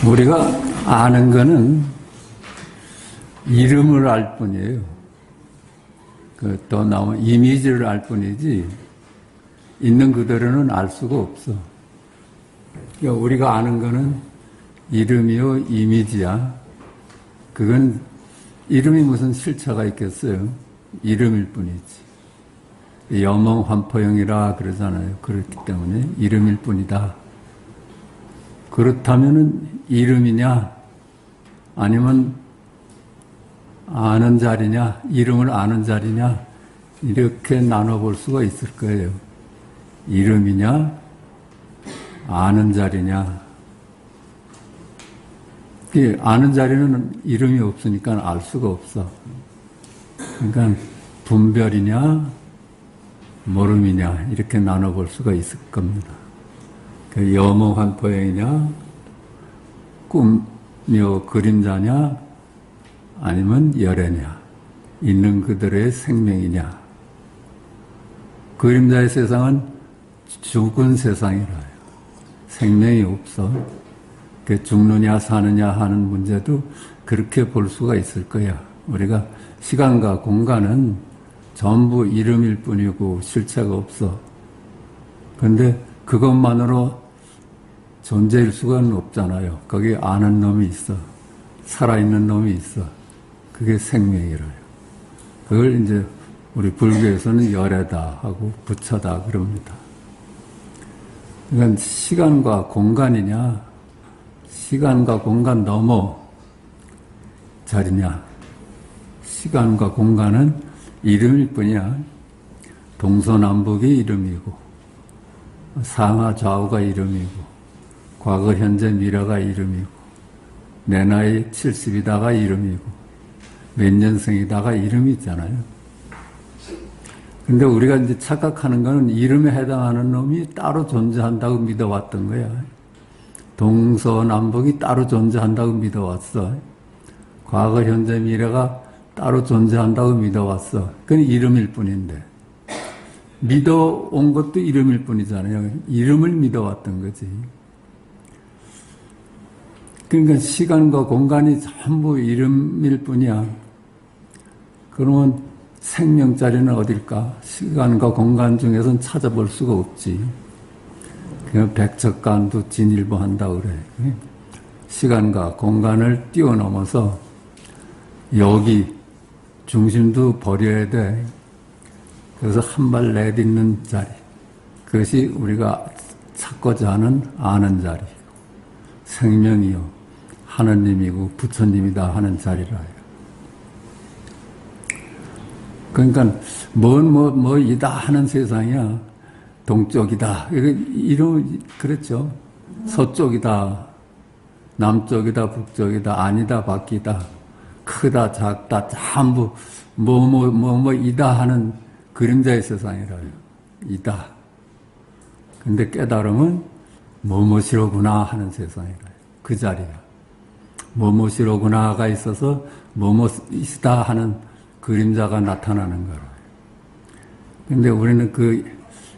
우리가 아는 거는 이름을 알 뿐이에요. 또 나오면 이미지를 알 뿐이지 있는 그대로는 알 수가 없어. 그러니까 우리가 아는 거는 이름이요 이미지야. 그건 이름이 무슨 실체가 있겠어요. 이름일 뿐이지. 여몽환포영이라 그러잖아요. 그렇기 때문에 이름일 뿐이다. 그렇다면은 이름이냐 아니면 아는 자리냐, 이름을 아는 자리냐 이렇게 나눠볼 수가 있을 거예요. 이름이냐 아는 자리냐. 아는 자리는 이름이 없으니까 알 수가 없어. 그러니까 분별이냐 모름이냐 이렇게 나눠볼 수가 있을 겁니다. 여몽환포영이냐 꿈이요 그림자냐 아니면 열애냐 있는 그대로의 생명이냐. 그림자의 세상은 죽은 세상이라요. 생명이 없어. 죽느냐 사느냐 하는 문제도 그렇게 볼 수가 있을 거야. 우리가 시간과 공간은 전부 이름일 뿐이고 실체가 없어. 그런데 그것만으로 존재일 수가 없잖아요. 거기 아는 놈이 있어. 살아있는 놈이 있어. 그게 생명이래요. 그걸 이제 우리 불교에서는 열애다 하고 부처다 그럽니다. 그러니까 시간과 공간이냐, 시간과 공간 넘어 자리냐. 시간과 공간은 이름일 뿐이야. 동서남북이 이름이고, 상하 좌우가 이름이고, 과거 현재 미래가 이름이고, 내 나이 70이다가 이름이고, 몇 년생이다가 이름이 있잖아요. 근데 우리가 이제 착각하는 거는 이름에 해당하는 놈이 따로 존재한다고 믿어왔던 거야. 동서남북이 따로 존재한다고 믿어왔어. 과거, 현재, 미래가 따로 존재한다고 믿어왔어. 그건 이름일 뿐인데. 믿어온 것도 이름일 뿐이잖아요. 이름을 믿어왔던 거지. 그러니까 시간과 공간이 전부 이름일 뿐이야. 그러면 생명자리는 어딜까? 시간과 공간 중에서는 찾아볼 수가 없지. 그냥 백척간도 진일보한다 그래. 시간과 공간을 뛰어넘어서 여기 중심도 버려야 돼. 그래서 한 발 내딛는 자리. 그것이 우리가 찾고자 하는 아는 자리. 생명이요. 하느님이고 부처님이다 하는 자리라요. 그러니까 이다 하는 세상이야. 동쪽이다. 이런 그렇죠. 서쪽이다. 남쪽이다. 북쪽이다. 아니다. 밖이다. 크다. 작다. 전부 이다 하는 그림자의 세상이라요. 이다. 근데 깨달음은 뭐뭐시로구나 하는 세상이라요. 그 자리야. 뭐뭐시로구나가 있어서 뭐뭐이다 하는 그림자가 나타나는 거라. 근데 우리는 그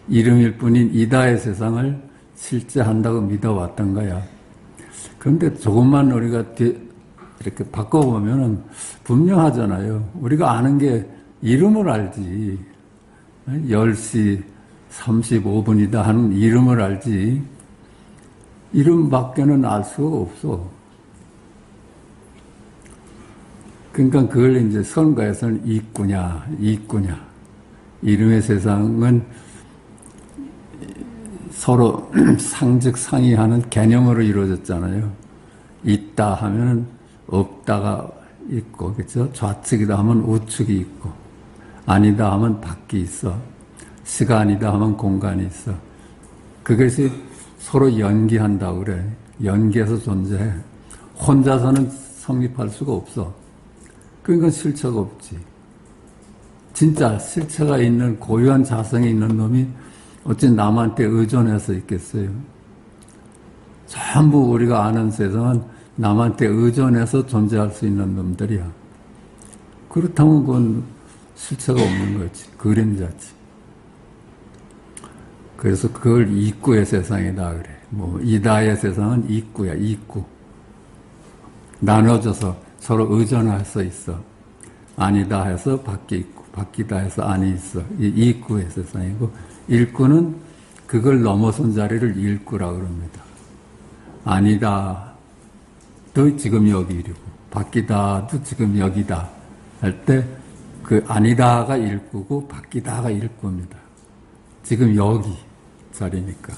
이름일 뿐인 이다의 세상을 실제한다고 믿어왔던 거야. 그런데 조금만 우리가 이렇게 바꿔보면은 분명하잖아요. 우리가 아는 게 이름을 알지. 10시 35분이다 하는 이름을 알지. 이름밖에는 알 수가 없어. 그러니까 그걸 이제 선가에서는 이꾸냐. 이름의 세상은 서로 상즉상의하는 개념으로 이루어졌잖아요. 있다 하면은 없다가 있고, 그렇죠? 좌측이다 하면 우측이 있고, 아니다 하면 밖이 있어. 시간이다 하면 공간이 있어. 그것이 서로 연기한다고 그래. 연기해서 존재해. 혼자서는 성립할 수가 없어. 그러니까 실체가 없지. 진짜 실체가 있는 고유한 자성이 있는 놈이 어찌 남한테 의존해서 있겠어요. 전부 우리가 아는 세상은 남한테 의존해서 존재할 수 있는 놈들이야. 그렇다면 그건 실체가 없는 거지. 그림자지. 그래서 그걸 이꾸의 세상이다 그래. 이다의 세상은 이꾸야. 이꾸. 나눠져서 서로 의존해서 있어. 아니다 해서 밖에 있고, 바뀌다 해서 안에 있어. 이 이구의 세상이고, 일구는 그걸 넘어선 자리를 일구라고 그럽니다. 아니다도 지금 여기 이르고, 바뀌다도 지금 여기다 할 때, 그 아니다가 일구고, 바뀌다가 일구입니다. 지금 여기 자리니까.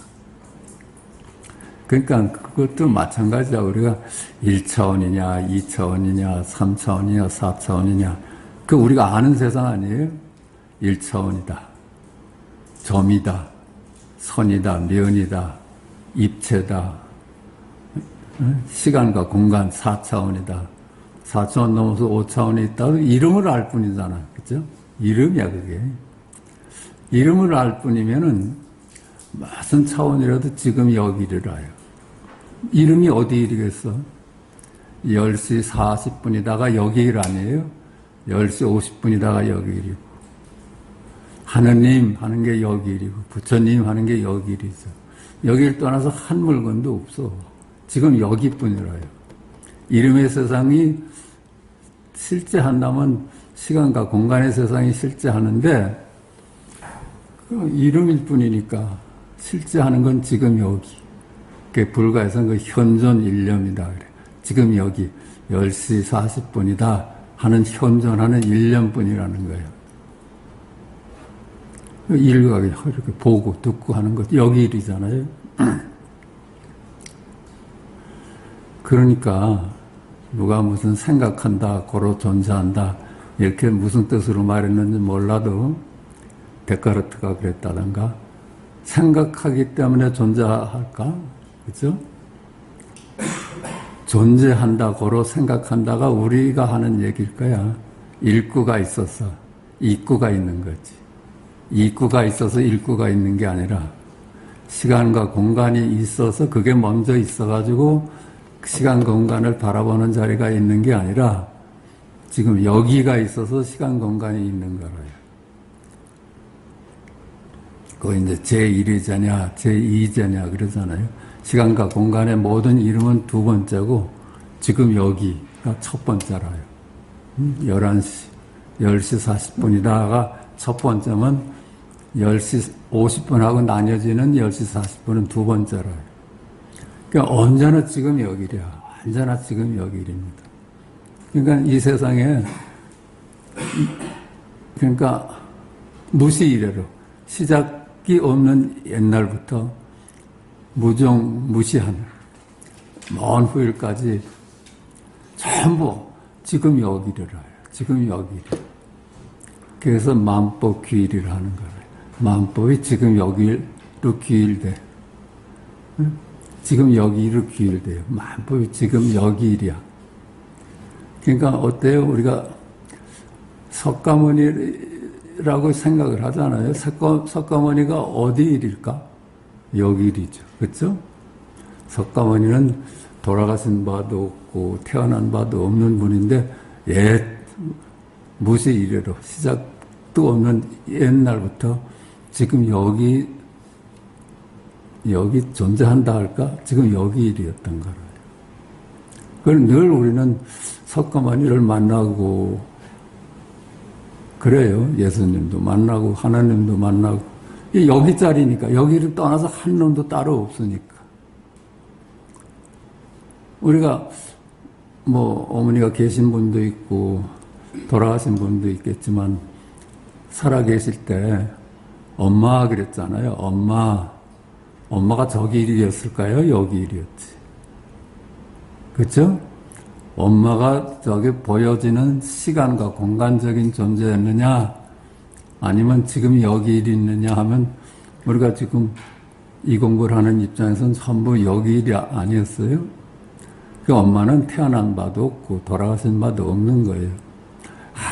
그러니까 그것도 마찬가지야. 우리가 1차원이냐, 2차원이냐, 3차원이냐, 4차원이냐. 그 우리가 아는 세상 아니에요? 1차원이다. 점이다. 선이다. 면이다. 입체다. 시간과 공간 4차원이다. 4차원 넘어서 5차원이 있다고 이름을 알 뿐이잖아. 그죠? 이름이야, 그게. 이름을 알 뿐이면은 무슨 차원이라도 지금 여기를 알아요. 이름이 어디 일이겠어? 10시 40분이다가 여기 일 아니에요? 10시 50분이다가 여기 일이고. 하느님 하는 게 여기 일이고, 부처님 하는 게 여기 일이죠. 여기를 떠나서 한 물건도 없어. 지금 여기뿐이라요. 이름의 세상이 실제한다면 시간과 공간의 세상이 실제하는데, 그 이름일 뿐이니까 실제하는 건 지금 여기. 그게 불가에서 그 현존 일념이다 그래. 지금 여기 10시 40분이다 하는 현존하는 일념뿐이라는 거예요. 일각이 이렇게 보고 듣고 하는 것 여기 일이잖아요. 그러니까 누가 무슨 생각한다, 고로 존재한다 이렇게 무슨 뜻으로 말했는지 몰라도 데카르트가 그랬다던가 생각하기 때문에 존재할까? 그죠? 존재한다고로 생각한다가 우리가 하는 얘기일 거야. 일구가 있어서 이구가 있는 거지. 이구가 있어서 일구가 있는 게 아니라 시간과 공간이 있어서 그게 먼저 있어가지고 시간 공간을 바라보는 자리가 있는 게 아니라 지금 여기가 있어서 시간 공간이 있는 거라요. 그거 이제 제1위자냐, 제2자냐 그러잖아요. 시간과 공간의 모든 이름은 두 번째고, 지금 여기가 첫 번째라요. 10시 40분이다가 첫 번째면 10시 50분하고 나뉘어지는 10시 40분은 두 번째라요. 그러니까 언제나 지금 여기랴. 언제나 지금 여기 일입니다. 그러니까 이 세상에, 그러니까 무시 이래로 시작이 없는 옛날부터 무시하는 먼 후일까지 전부 지금 여기를 해요. 지금 여기를. 그래서 만법 귀일을 하는 거예요. 만법이 지금 여기로 귀일돼. 지금 여기로 귀일돼요. 만법이 지금 여기 일이야. 그러니까 어때요? 우리가 석가모니라고 생각을 하잖아요. 석가모니가 어디 일일까? 여기 일이죠. 그렇죠? 석가모니는 돌아가신 바도 없고 태어난 바도 없는 분인데 옛 무시 이래로 시작도 없는 옛날부터 지금 여기 존재한다 할까? 지금 여기 일이었던 거라요. 그걸 늘 우리는 석가모니를 만나고 그래요. 예수님도 만나고 하나님도 만나고 여기 자리니까 여기를 떠나서 한 놈도 따로 없으니까 우리가 뭐 어머니가 계신 분도 있고 돌아가신 분도 있겠지만 살아 계실 때 엄마 그랬잖아요. 엄마가 저기 일이었을까요? 여기 일이었지. 그렇죠? 엄마가 저기 보여지는 시간과 공간적인 존재였느냐 아니면 지금 여기 일이 있느냐 하면 우리가 지금 이 공부를 하는 입장에서는 전부 여기 일이 아니었어요. 그 엄마는 태어난 바도 없고 돌아가신 바도 없는 거예요.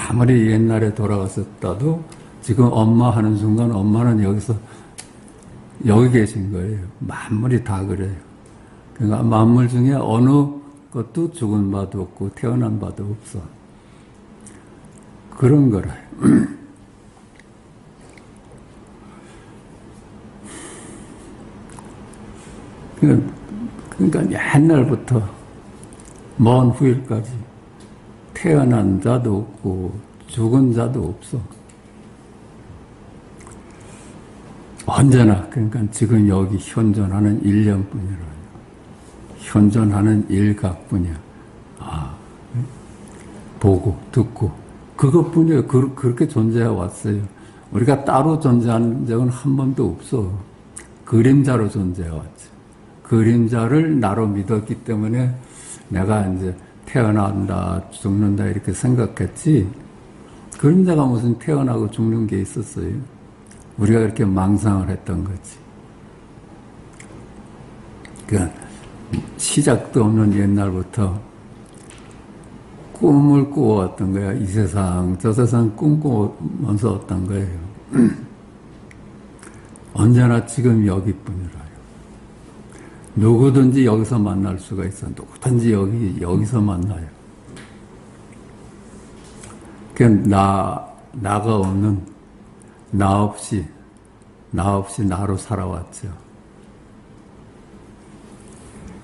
아무리 옛날에 돌아갔었다도 지금 엄마 하는 순간 엄마는 여기 계신 거예요. 만물이 다 그래요. 그러니까 만물 중에 어느 것도 죽은 바도 없고 태어난 바도 없어. 그런 거라요. 그러니까 옛날부터 먼 후일까지 태어난 자도 없고 죽은 자도 없어. 언제나 그러니까 지금 여기 현존하는 일념뿐이라. 현존하는 일각뿐이야. 보고 듣고 그것뿐이에요. 그렇게 존재해 왔어요. 우리가 따로 존재한 적은 한 번도 없어. 그림자로 존재해 왔죠. 그림자를 나로 믿었기 때문에 내가 이제 태어난다, 죽는다 이렇게 생각했지. 그림자가 무슨 태어나고 죽는 게 있었어요. 우리가 그렇게 망상을 했던 거지. 그러니까 시작도 없는 옛날부터 꿈을 꾸어왔던 거야. 이 세상, 저 세상 꿈꾸면서 왔던 거예요. 언제나 지금 여기뿐이라요. 누구든지 여기서 만날 수가 있어. 누구든지 여기서 만나요. 그러니까 나가 없는, 나 없이 나로 살아왔죠.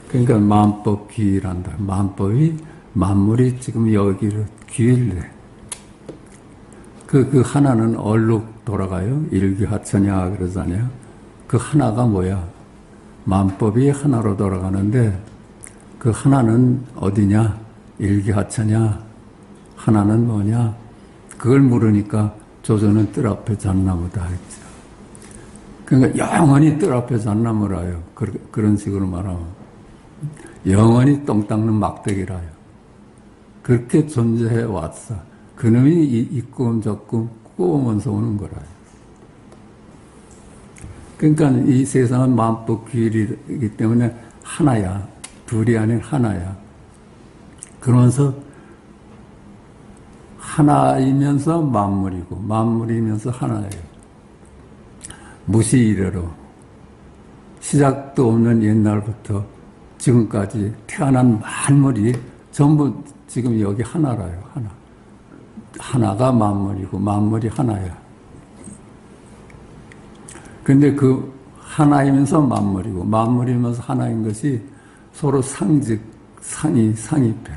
그러니까 만법 귀일한다. 만법이 만물이 지금 여기로 귀일래. 그 하나는 얼룩 돌아가요. 일기하천야 그러잖아요. 그 하나가 뭐야? 만법이 하나로 돌아가는데 그 하나는 어디냐? 일기하천야. 하나는 뭐냐? 그걸 물으니까 조조는 뜰 앞에 잣나무다 했죠. 그러니까 영원히 뜰 앞에 잣나무라요. 그런 식으로 말하면. 영원히 똥 닦는 막대기라요. 그렇게 존재해 왔어. 그놈이 이 꿈 저 꿈 꾸면서 오는 거라요. 그러니까 이 세상은 만법 귀일이기 때문에 하나야. 둘이 아닌 하나야. 그러면서 하나이면서 만물이고 만물이면서 하나예요. 무시 이래로 시작도 없는 옛날부터 지금까지 태어난 만물이 전부 지금 여기 하나라요. 하나. 하나가 만물이고 만물이 하나야. 근데 그 하나이면서 만물이고 만물이면서 하나인 것이 서로 상즉, 상입해.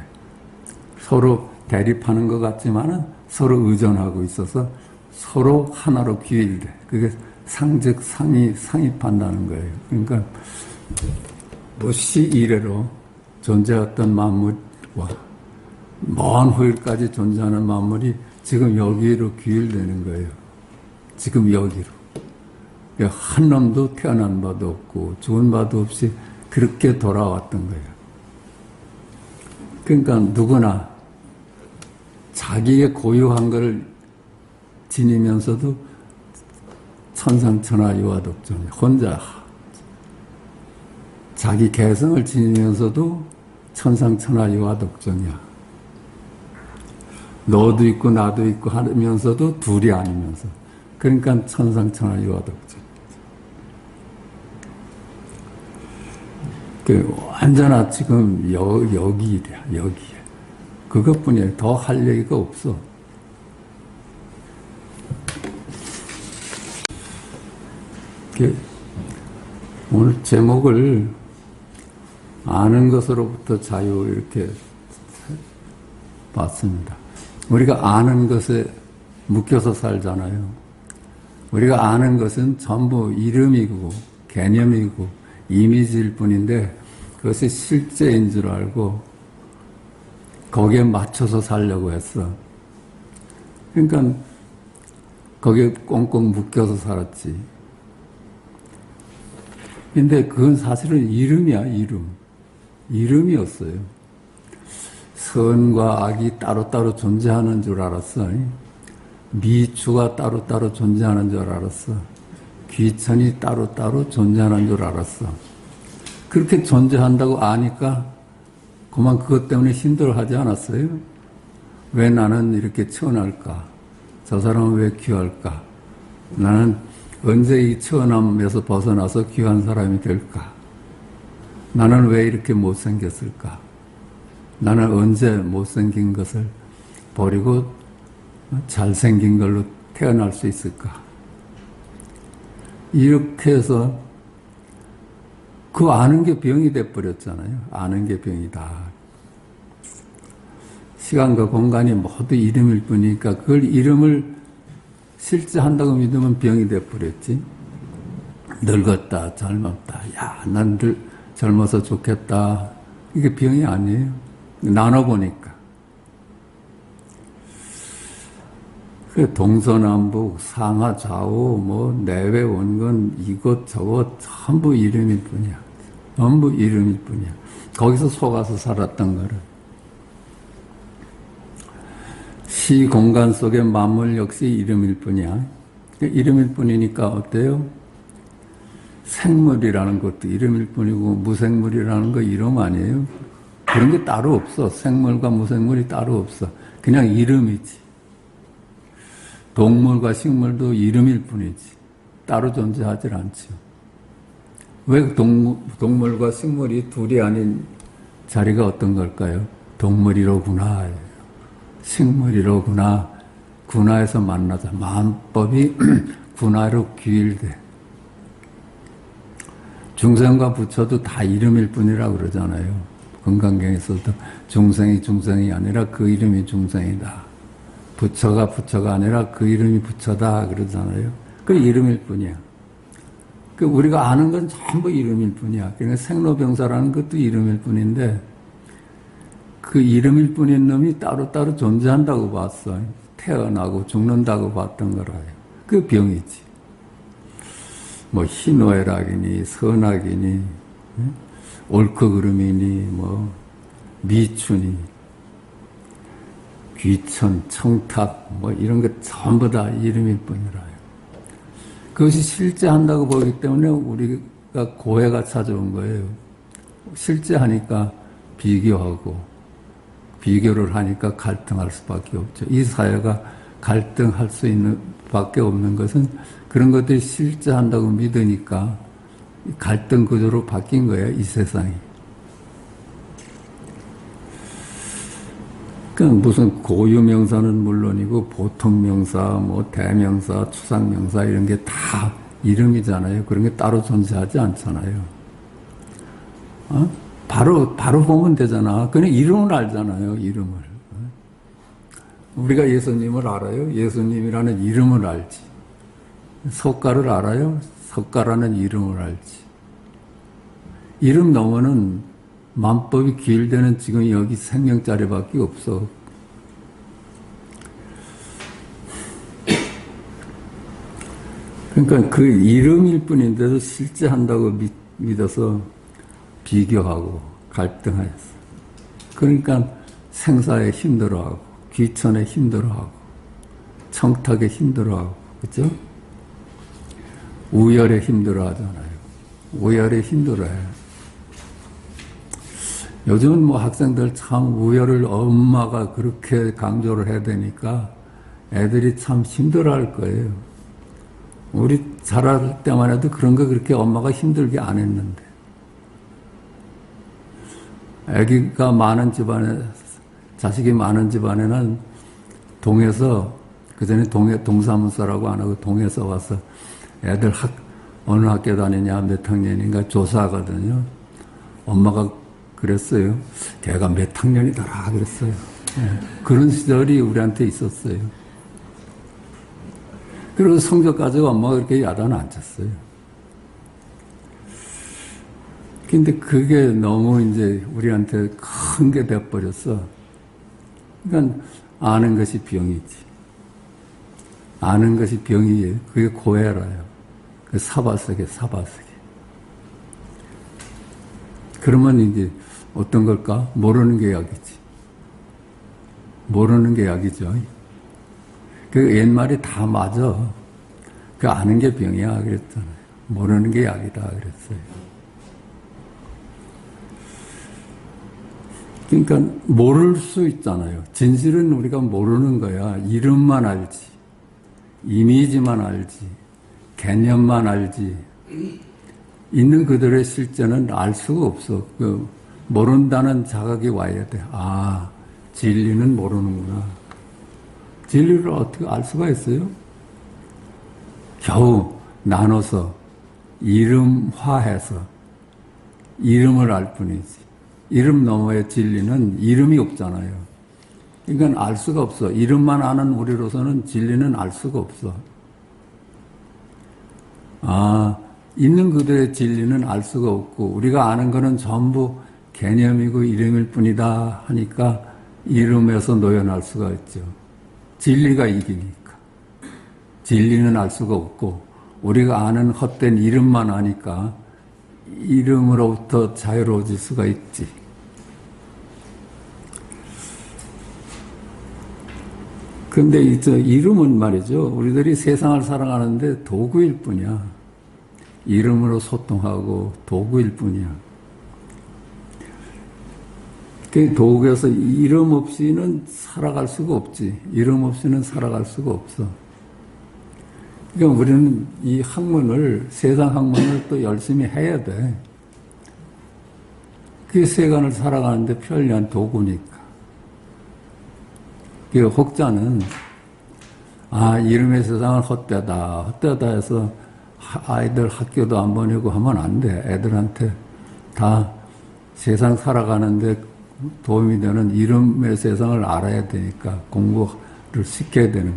서로 대립하는 것 같지만은 서로 의존하고 있어서 서로 하나로 귀일돼. 그게 상즉, 상입한다는 거예요. 그러니까 무시 이래로 존재했던 만물과 먼 후일까지 존재하는 만물이 지금 여기로 귀일되는 거예요. 지금 여기로. 한 놈도 태어난 바도 없고 죽은 바도 없이 그렇게 돌아왔던 거예요. 그러니까 누구나 자기의 고유한 걸 지니면서도 천상천하 유아독존 혼자 자기 개성을 지니면서도 천상천하 유아독존이야. 너도 있고 나도 있고 하면서도 둘이 아니면서 그러니까 천상천하 유아독존. 완전하 지금 여기야. 그것뿐이야. 더 할 얘기가 없어. 오늘 제목을 아는 것으로부터 자유 이렇게 봤습니다. 우리가 아는 것에 묶여서 살잖아요. 우리가 아는 것은 전부 이름이고 개념이고 이미지일 뿐인데 그것이 실제인 줄 알고 거기에 맞춰서 살려고 했어. 그러니까 거기에 꽁꽁 묶여서 살았지. 근데 그건 사실은 이름이야, 이름. 이름이었어요. 선과 악이 따로따로 존재하는 줄 알았어. 미추가 따로따로 존재하는 줄 알았어. 귀천이 따로따로 존재하는 줄 알았어. 그렇게 존재한다고 아니까 그만 그것 때문에 힘들어하지 않았어요? 왜 나는 이렇게 천할까? 저 사람은 왜 귀할까? 나는 언제 이 천함에서 벗어나서 귀한 사람이 될까? 나는 왜 이렇게 못생겼을까? 나는 언제 못생긴 것을 버리고 잘생긴 걸로 태어날 수 있을까? 이렇게 해서 그 아는 게 병이 돼버렸잖아요. 아는 게 병이다. 시간과 공간이 모두 이름일 뿐이니까 그걸 이름을 실제 한다고 믿으면 병이 돼버렸지. 늙었다, 젊었다. 야, 난 젊어서 좋겠다. 이게 병이 아니에요. 나눠보니까. 그 동서남북, 상하, 좌우, 뭐, 내외, 원근, 이것, 저것, 전부 이름일 뿐이야. 전부 이름일 뿐이야. 거기서 속아서 살았던 거를. 시 공간 속의 만물 역시 이름일 뿐이야. 이름일 뿐이니까 어때요? 생물이라는 것도 이름일 뿐이고 무생물이라는 거 이름 아니에요? 그런 게 따로 없어. 생물과 무생물이 따로 없어. 그냥 이름이지. 동물과 식물도 이름일 뿐이지. 따로 존재하지 않죠. 왜 동물과 식물이 둘이 아닌 자리가 어떤 걸까요? 동물이로구나. 식물이로구나. 군화에서 만나자. 만법이 군화로 귀일돼. 중생과 부처도 다 이름일 뿐이라고 그러잖아요. 건강경에서도 중생이 아니라 그 이름이 중생이다. 부처가 부처가 아니라 그 이름이 부처다 그러잖아요. 그 이름일 뿐이야. 그 우리가 아는 건 전부 이름일 뿐이야. 그러니까 생로병사라는 것도 이름일 뿐인데 그 이름일 뿐인 놈이 따로따로 존재한다고 봤어. 태어나고 죽는다고 봤던 거라요. 그 병이지. 뭐 희노애락이니 선악이니 옳고 그름이니 뭐 미춘이 귀천, 청탁 뭐 이런 것 전부 다 이름일 뿐이라요. 그것이 실제 한다고 보기 때문에 우리가 고해가 찾아온 거예요. 실제 하니까 비교하고 비교를 하니까 갈등할 수밖에 없죠. 이 사회가 갈등할 수 있는 밖에 없는 것은 그런 것들이 실제 한다고 믿으니까 갈등 구조로 바뀐 거예요. 이 세상이. 그러니까 무슨 고유 명사는 물론이고 보통 명사, 뭐 대명사, 추상명사 이런 게 다 이름이잖아요. 그런 게 따로 존재하지 않잖아요. 바로 보면 되잖아. 그냥 이름을 알잖아요. 이름을. 우리가 예수님을 알아요. 예수님이라는 이름을 알지. 석가를 알아요. 석가라는 이름을 알지. 이름 넘어는 만법이 기일되는 지금 여기 생명자리밖에 없어. 그러니까 그 이름일 뿐인데도 실제 한다고 믿어서 비교하고 갈등하였어. 그러니까 생사에 힘들어하고 귀천에 힘들어하고 청탁에 힘들어하고 그렇죠? 우열에 힘들어하잖아요. 우열에 힘들어해요. 요즘은 뭐 학생들 참 우열을 엄마가 그렇게 강조를 해야 되니까 애들이 참 힘들어할 거예요. 우리 자랄 때만 해도 그런 거 그렇게 엄마가 힘들게 안 했는데. 아기가 많은 집안에, 자식이 많은 집안에는 동에서, 그전에 동사무소라고 안 하고 동에서 와서 애들 어느 학교 다니냐, 몇 학년인가 조사하거든요. 엄마가 그랬어요. 걔가 몇 학년이더라 그랬어요. 네. 그런 시절이 우리한테 있었어요. 그리고 성적 가지고 엄마가 그렇게 야단 안 쳤어요. 근데 그게 너무 이제 우리한테 큰 게 돼버렸어. 그러니까 아는 것이 병이지. 아는 것이 병이에요. 그게 고해라요. 그 사바세계. 그러면 이제 어떤 걸까? 모르는 게 약이지. 모르는 게 약이죠. 그 옛말이 다 맞아. 그 아는 게 병이야 그랬잖아요. 모르는 게 약이다 그랬어요. 그러니까 모를 수 있잖아요. 진실은 우리가 모르는 거야. 이름만 알지. 이미지만 알지. 개념만 알지. 있는 그들의 실제는 알 수가 없어. 모른다는 자각이 와야 돼. 아, 진리는 모르는구나. 진리를 어떻게 알 수가 있어요? 겨우 나눠서 이름화해서 이름을 알 뿐이지. 이름 너머의 진리는 이름이 없잖아요. 이건 알 수가 없어. 이름만 아는 우리로서는 진리는 알 수가 없어. 있는 그대로의 진리는 알 수가 없고, 우리가 아는 거는 전부 개념이고 이름일 뿐이다 하니까 이름에서 놓여날 수가 있죠. 진리가 이기니까. 진리는 알 수가 없고, 우리가 아는 헛된 이름만 아니까 이름으로부터 자유로워질 수가 있지. 근데 이름은 말이죠. 우리들이 세상을 살아가는데 도구일 뿐이야. 이름으로 소통하고 도구일 뿐이야. 그 도구에서 이름 없이는 살아갈 수가 없지. 이름 없이는 살아갈 수가 없어. 그러니까 우리는 이 학문을, 세상 학문을 또 열심히 해야 돼. 그게 세간을 살아가는데 편리한 도구니까. 그 혹자는 이름의 세상은 헛되다 해서 아이들 학교도 안 보내고 하면 안 돼. 애들한테 다 세상 살아가는데 도움이 되는 이름의 세상을 알아야 되니까 공부를 시켜야 되는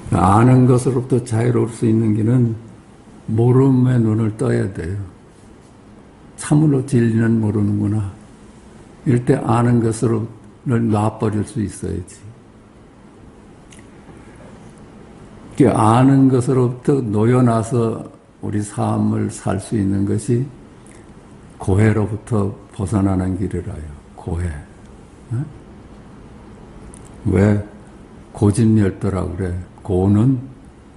거라. 아는 것으로부터 자유로울 수 있는 길은 모름의 눈을 떠야 돼요. 참으로 진리는 모르는구나. 이럴 때 아는 것으로 놔버릴 수 있어야지. 아는 것으로부터 놓여나서 우리 삶을 살 수 있는 것이 고해로부터 벗어나는 길이라요. 고해. 왜 고집열도라고 그래. 고는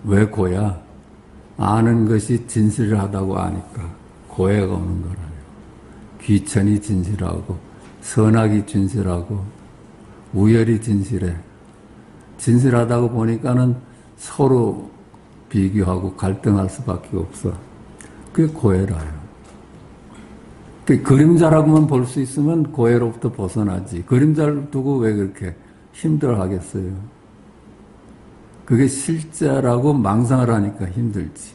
왜 고야? 아는 것이 진실하다고 아니까 고해가 오는 거라요. 귀천이 진실하고 선악이 진실하고 우열이 진실해. 진실하다고 보니까는 서로 비교하고 갈등할 수밖에 없어. 그게 고해라요. 그 그림자라고만 볼 수 있으면 고해로부터 벗어나지. 그림자를 두고 왜 그렇게 힘들어하겠어요? 그게 실제라고 망상을 하니까 힘들지.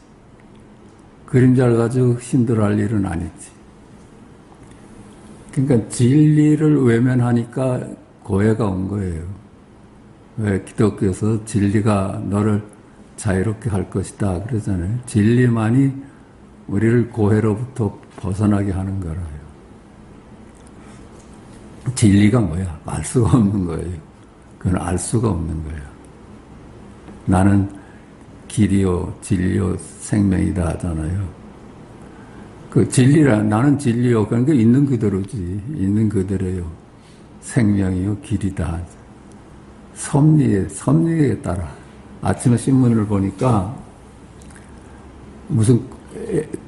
그림자를 가지고 힘들어할 일은 아니지. 그러니까 진리를 외면하니까 고해가 온 거예요. 왜 기독교에서 진리가 너를 자유롭게 할 것이다 그러잖아요. 진리만이 우리를 고해로부터 벗어나게 하는 거라요. 진리가 뭐야? 알 수가 없는 거예요. 그건 알 수가 없는 거예요. 나는 길이요, 진리요, 생명이다 하잖아요. 그 진리라, 나는 진리요. 그러니까 있는 그대로지. 있는 그대로요. 생명이요, 길이다. 섭리에 따라. 아침에 신문을 보니까 무슨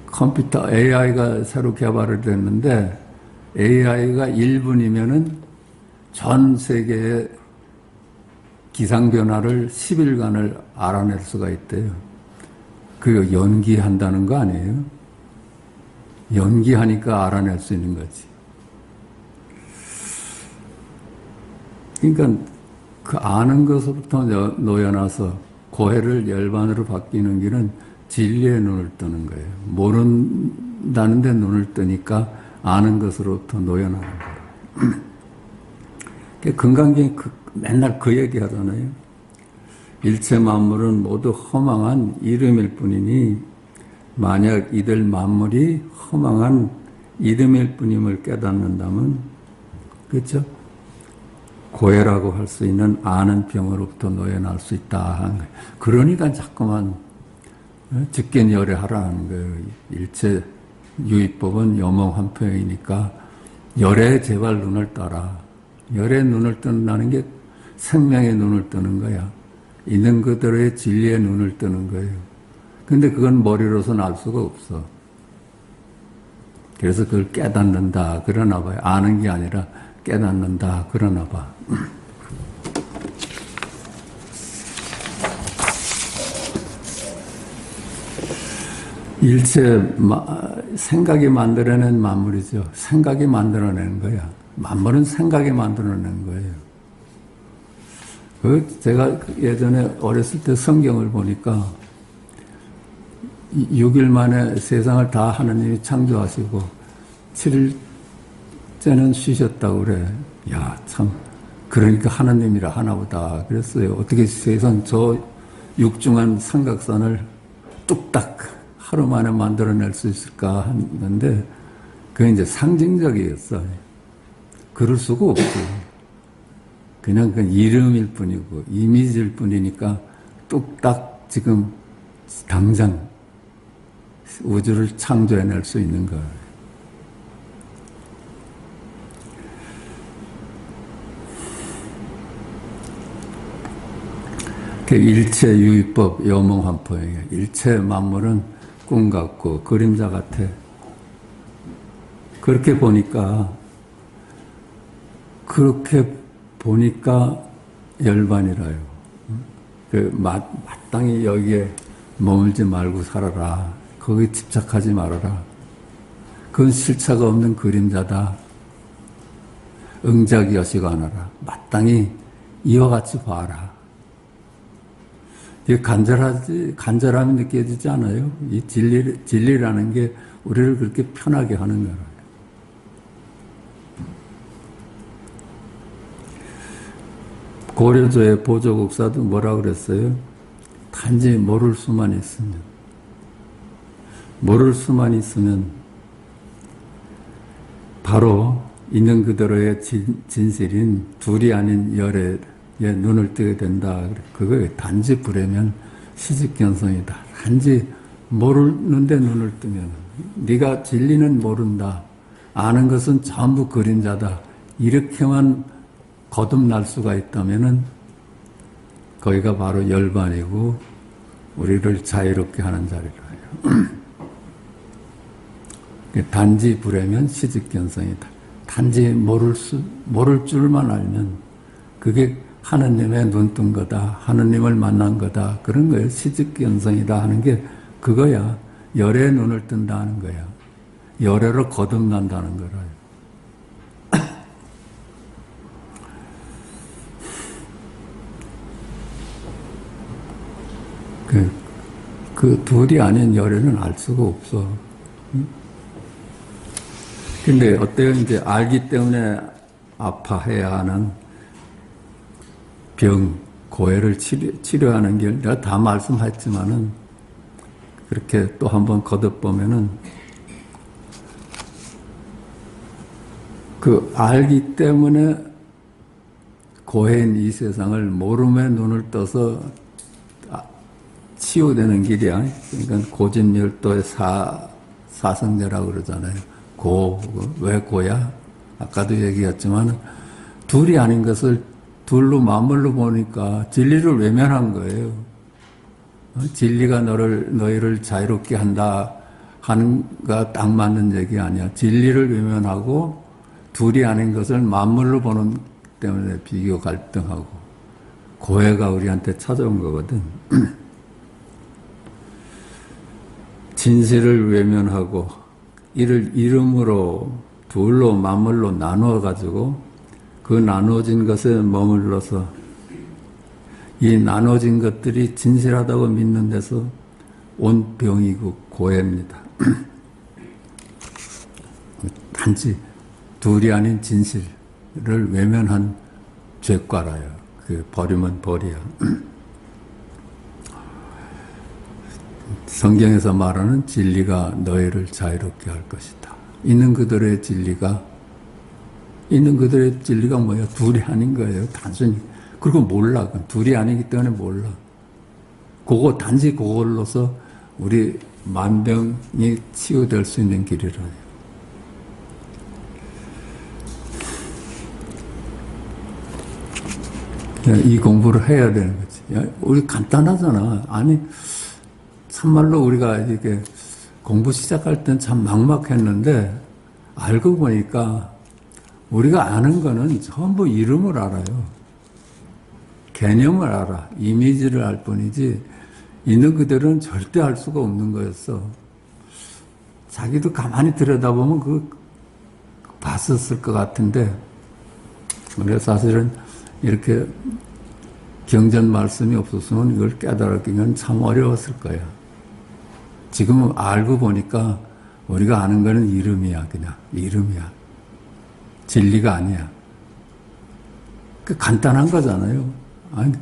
컴퓨터 AI가 새로 개발이 됐는데 AI가 1분이면은 전 세계의 기상변화를 10일간을 알아낼 수가 있대요. 그거 연기한다는 거 아니에요? 연기하니까 알아낼 수 있는 거지. 그러니까 그 아는 것부터 놓여나서 고해를 열반으로 바뀌는 길은 진리의 눈을 뜨는 거예요. 모른다는 데 눈을 뜨니까 아는 것으로부터 놓여나는 거예요. 금강경이 맨날 그 얘기 하잖아요. 일체 만물은 모두 허망한 이름일 뿐이니 만약 이들 만물이 허망한 이름일 뿐임을 깨닫는다면, 그렇죠? 고해라고 할 수 있는 아는 병으로부터 놓여날 수 있다 하는 거예요. 그러니까 자꾸만 직견열애하라는 거예요. 일체 유의법은 여몽환표이니까 열의 제발 눈을 따라. 열의 눈을 뜬다는 게 생명의 눈을 뜨는 거야. 있는 그대로의 진리의 눈을 뜨는 거예요. 근데 그건 머리로서는 알 수가 없어. 그래서 그걸 깨닫는다 그러나 봐요. 아는 게 아니라 깨닫는다 그러나 봐. 일체 생각이 만들어낸 만물이죠. 생각이 만들어낸 거야. 만물은 생각이 만들어낸 거예요. 제가 예전에 어렸을 때 성경을 보니까 6일 만에 세상을 다 하나님이 창조하시고 7일 쟤는 쉬셨다고 그래. 야, 참. 그러니까 하나님이라 하나보다 그랬어요. 어떻게 세상 저 육중한 삼각산을 뚝딱 하루 만에 만들어낼 수 있을까 했는데, 그게 이제 상징적이었어. 그럴 수가 없지. 그냥 그 이름일 뿐이고, 이미지일 뿐이니까 뚝딱 지금 당장 우주를 창조해낼 수 있는 거예요. 그 일체유의법 여몽환포예요. 일체 만물은 꿈 같고 그림자 같아. 그렇게 보니까 열반이라요. 마땅히 여기에 머물지 말고 살아라. 거기에 집착하지 말아라. 그건 실체가 없는 그림자다. 응작여시관하라. 마땅히 이와 같이 봐라. 이게 간절함이 느껴지지 않아요? 이 진리라는 게 우리를 그렇게 편하게 하는 거예요. 고려조의 보조국사도 뭐라 그랬어요? 단지 모를 수만 있으면 바로 있는 그대로의 진실인 둘이 아닌 열에 눈을 뜨게 된다. 그거 단지 불에면 시직견성이다. 단지 모르는데 눈을 뜨면 네가 진리는 모른다. 아는 것은 전부 그림자다. 이렇게만 거듭날 수가 있다면은 거기가 바로 열반이고 우리를 자유롭게 하는 자리라요. 단지 불에면 시직견성이다. 단지 모를 줄만 알면 그게 하느님의 눈 뜬 거다. 하느님을 만난 거다. 그런 거예요. 시직견성이다 하는 게 그거야. 열의 눈을 뜬다 하는 거야. 열애로 거듭난다는 거라요. 그 둘이 아닌 열애는 알 수가 없어. 근데 어때요? 이제 알기 때문에 아파해야 하는 병, 고해를 치료하는 길, 내가 다 말씀했지만은, 그렇게 또 한번 거듭보면은, 그 알기 때문에 고해인 이 세상을 모름의 눈을 떠서 치유되는 길이야. 그러니까 고집열도의 사성제라고 그러잖아요. 왜 고야? 아까도 얘기했지만, 둘이 아닌 것을 둘로 맞물로 보니까 진리를 외면한 거예요. 진리가 너희를 자유롭게 한다 하는 거 딱 맞는 얘기 아니야. 진리를 외면하고 둘이 아닌 것을 맞물로 보는 때문에 비교 갈등하고 고해가 우리한테 찾아온 거거든. 진실을 외면하고 이를 이름으로 둘로 맞물로 나누어 가지고 그 나누어진 것에 머물러서 이 나누어진 것들이 진실하다고 믿는 데서 온 병이고 고해입니다. 단지 둘이 아닌 진실을 외면한 죄과라요. 그 버리면 벌이야. 성경에서 말하는 진리가 너희를 자유롭게 할 것이다. 있는 그들의 진리가 뭐야? 둘이 아닌 거예요. 단순히. 그리고 몰라. 둘이 아니기 때문에 몰라. 단지 그걸로서 우리 만병이 치유될 수 있는 길이라요. 이 공부를 해야 되는 거지. 우리 간단하잖아. 아니, 참말로 우리가 이렇게 공부 시작할 땐 참 막막했는데, 알고 보니까 우리가 아는 거는 전부 이름을 알아요. 개념을 알아. 이미지를 알 뿐이지 있는 그대로는 절대 알 수가 없는 거였어. 자기도 가만히 들여다보면 봤었을 것 같은데 우리가 사실은 이렇게 경전 말씀이 없었으면 이걸 깨달았기는 참 어려웠을 거야. 지금은 알고 보니까 우리가 아는 거는 이름이야. 그냥 이름이야. 진리가 아니야. 그 간단한 거잖아요. 아니,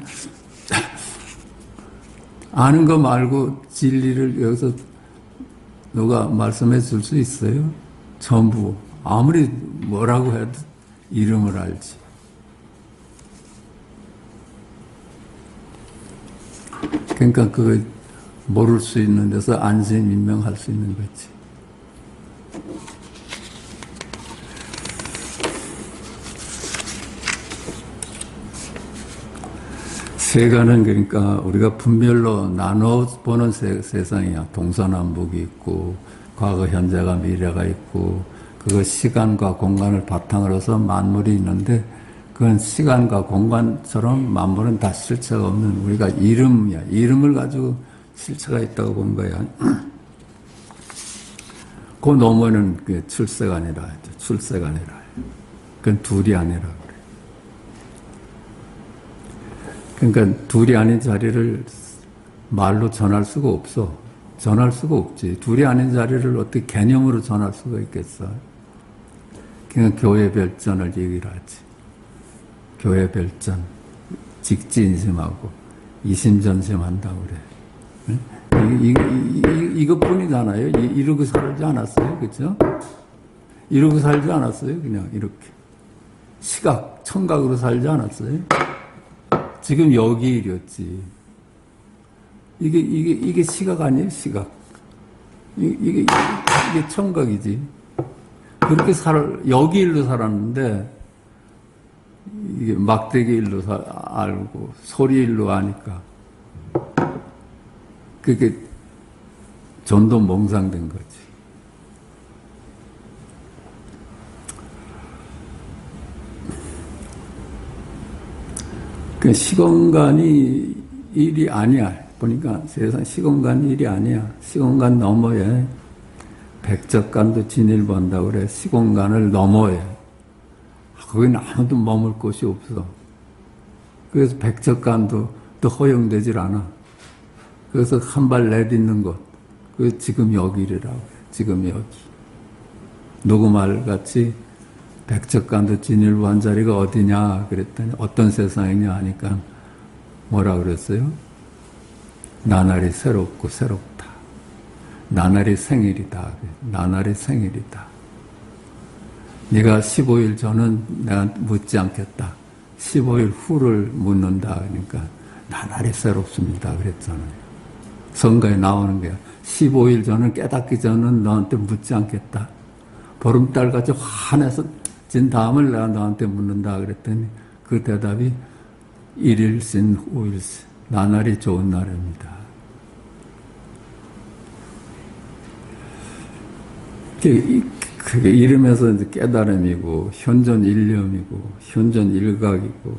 아는 거 말고 진리를 여기서 누가 말씀해 줄 수 있어요? 전부. 아무리 뭐라고 해도 이름을 알지. 그러니까 그거 모를 수 있는 데서 안심인명할 수 있는 거지. 세간은 그러니까 우리가 분별로 나눠 보는 세상이야. 동서남북이 있고 과거, 현재가, 미래가 있고 그거 시간과 공간을 바탕으로 해서 만물이 있는데 그건 시간과 공간처럼 만물은 다 실체가 없는 우리가 이름이야. 이름을 가지고 실체가 있다고 본 거야. 그 너머는 그 출세가 아니라 출세가 아니라 그건 둘이 아니라 그래. 그러니까 둘이 아닌 자리를 말로 전할 수가 없어. 전할 수가 없지. 둘이 아닌 자리를 어떻게 개념으로 전할 수가 있겠어. 그냥 교회 별전을 얘기를 하지. 교회 별전. 직지인심하고 이심전심한다고 그래. 이것뿐이잖아요. 이러고 살지 않았어요. 그죠? 이러고 살지 않았어요. 그냥 이렇게. 시각, 청각으로 살지 않았어요. 지금 여기 이랬지. 이게 시각 아니에요? 시각. 이게 청각이지. 그렇게 여기 일로 살았는데, 이게 막대기 일로 알고, 소리 일로 아니까. 그게 전도몽상된 거지. 그 시공간이 일이 아니야. 보니까 세상 시공간 일이 아니야. 시공간 너머에 백적간도 진일보 한다고 그래. 시공간을 너머에. 거기는 아무도 머물 곳이 없어. 그래서 백적간도 또 허용되질 않아. 그래서 한 발 내딛는 곳. 그 지금 여기라고. 지금 여기. 누구 말같이 백척간도 진일보한 자리가 어디냐 그랬더니 어떤 세상이냐 하니까 뭐라 그랬어요? 나날이 새롭고 새롭다. 나날이 생일이다. 나날이 생일이다. 네가 15일 전은 내가 묻지 않겠다. 15일 후를 묻는다. 그러니까 나날이 새롭습니다. 그랬잖아요. 성가에 나오는 게 15일 전은 깨닫기 전은 너한테 묻지 않겠다. 보름달같이 환해서 진 다음을 내가 너한테 묻는다 그랬더니 그 대답이 1일신 5일신 나날이 좋은 날입니다. 그게 이름에서 이제 깨달음이고 현존 일념이고 현존 일각이고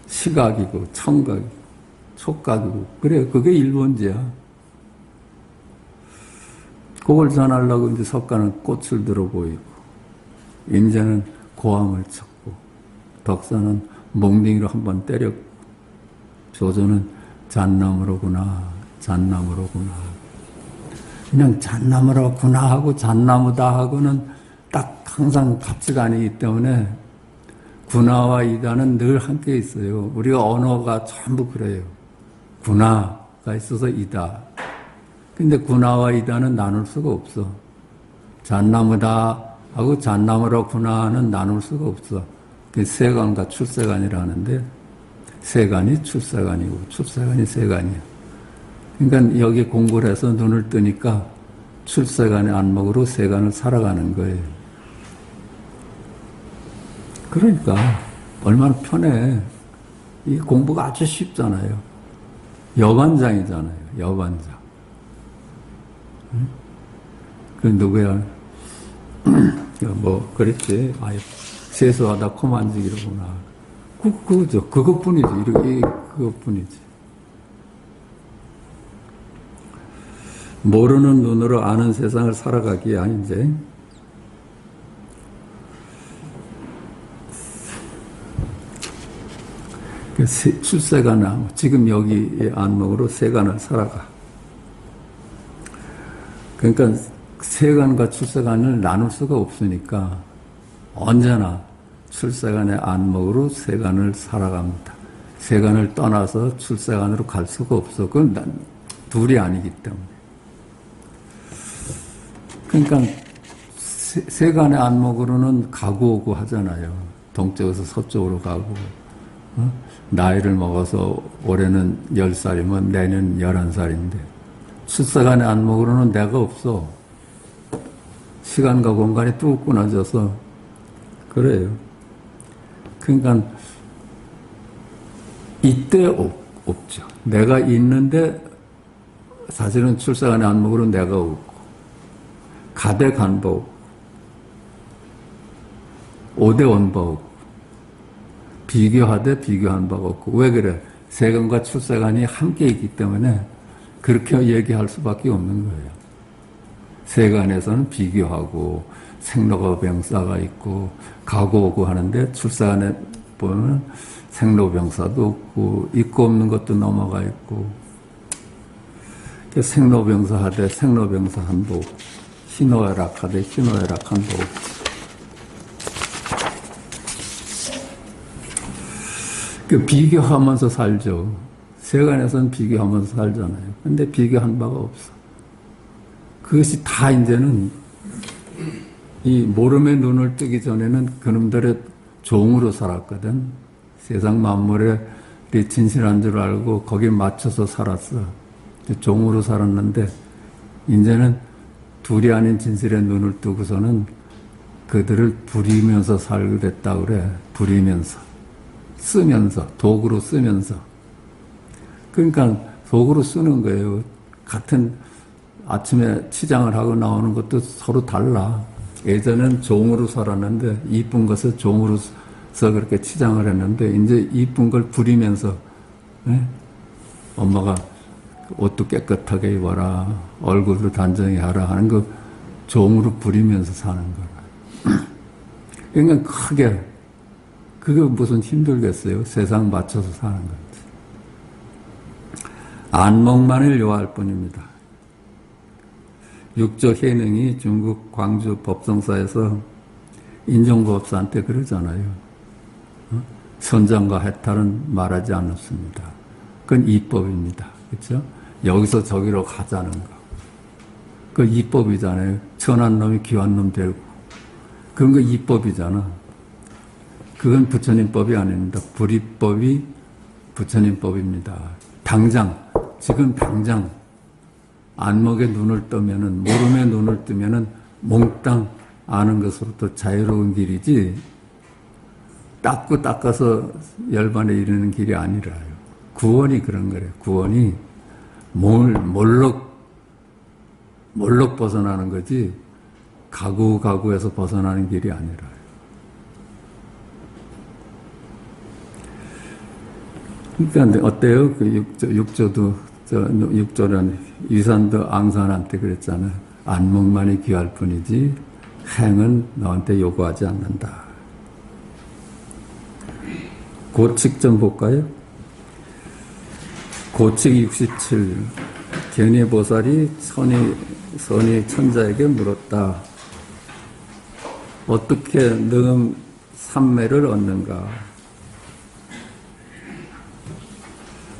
시각이고 청각이고 촉각이고 그래 그게 일본지야. 그걸 전하려고 이제 석가는 꽃을 들어 보이고 임자는 고함을 쳤고 덕사는 몽둥이로 한번 때렸고 조조는 잣나무로구나 잣나무로구나 그냥 잣나무로구나 하고 잣나무다 하고는 딱 항상 가치관이기 때문에 구나와 이다는 늘 함께 있어요. 우리가 언어가 전부 그래요. 구나가 있어서 이다. 근데 구나와 이다는 나눌 수가 없어. 잣나무다 하고 잣나무로구나는 나눌 수가 없어. 세간과 출세간이라 하는데 세간이 출세간이고 출세간이 세간이야. 그러니까 여기 공부를 해서 눈을 뜨니까 출세간의 안목으로 세간을 살아가는 거예요. 그러니까 얼마나 편해. 이 공부가 아주 쉽잖아요. 여반장이잖아요. 여반장. 응? 그 누구야? 뭐 그랬지. 아예 세수하다 코 만지기로구나. 그거죠. 그것뿐이지. 이렇게 그것뿐이지. 모르는 눈으로 아는 세상을 살아가기야 이제. 출세간나 지금 여기의 안목으로 세간을 살아가. 그러니까 세간과 출세간을 나눌 수가 없으니까 언제나 출세간의 안목으로 세간을 살아갑니다. 세간을 떠나서 출세간으로 갈 수가 없어. 그건 둘이 아니기 때문에. 그러니까 세간의 안목으로는 가고 오고 하잖아요. 동쪽에서 서쪽으로 가고. 나이를 먹어서 올해는 10살이면 내년 11살인데 출세간의 안목으로는 내가 없어. 시간과 공간이 뚝 끊어져서 그래요. 그러니까 이때 없죠. 내가 있는데 사실은 출세간의 안목으로 내가 없고 가대 간바 없고 오대 원바 없고 비교하되 비교한 바가 없고. 왜 그래? 세간과 출세간이 함께 있기 때문에 그렇게 얘기할 수밖에 없는 거예요. 세간에서는 비교하고 생로병사가 있고 가고 오고 하는데 출세간에 보면 생로병사도 없고 있고 없는 것도 넘어가 있고 생로병사하되 생로병사 한도 희노애락하되 희노애락 한도 없고. 비교하면서 살죠. 세간에서는 비교하면서 살잖아요. 근데 비교한 바가 없어. 그것이 다 이제는 이 모름의 눈을 뜨기 전에는 그놈들의 종으로 살았거든. 세상 만물에 진실한 줄 알고 거기에 맞춰서 살았어. 종으로 살았는데 이제는 둘이 아닌 진실의 눈을 뜨고서는 그들을 부리면서 살게 됐다 그래. 부리면서. 쓰면서, 도구로 쓰면서. 그러니까 도구로 쓰는 거예요. 같은 아침에 치장을 하고 나오는 것도 서로 달라. 예전엔 종으로 살았는데 이쁜 것을 종으로서 그렇게 치장을 했는데 이제 이쁜 걸 부리면서 엄마가 옷도 깨끗하게 입어라, 얼굴도 단정히 하라 하는 거 종으로 부리면서 사는 거라. 그러니까 크게 그게 무슨 힘들겠어요? 세상 맞춰서 사는 건데. 안목만을 요할 뿐입니다. 육조 해능이 중국 광주 법성사에서 인종법사한테 그러잖아요. 선장과 해탈은 말하지 않았습니다. 그건 이법입니다. 그렇죠? 여기서 저기로 가자는 거. 그 이법이잖아요. 천한 놈이 귀한 놈 되고. 그런 거 이법이잖아. 그건 부처님법이 아닙니다. 불이법이 부처님법입니다. 지금 당장 안목에 눈을 뜨면은, 모름에 눈을 뜨면은 몽땅 아는 것으로부터 자유로운 길이지, 닦아서 열반에 이르는 길이 아니라요. 구원이 그런 거래요. 구원이 몰록 벗어나는 거지, 가구에서 벗어나는 길이 아니라요. 그러니까 어때요? 그 육조는 유산도 앙산한테 그랬잖아요. 안목만이 귀할 뿐이지 행은 너한테 요구하지 않는다. 고칙 좀 볼까요? 고칙 67. 견해보살이 선의 천자에게 물었다. 어떻게 능음 삼매를 얻는가?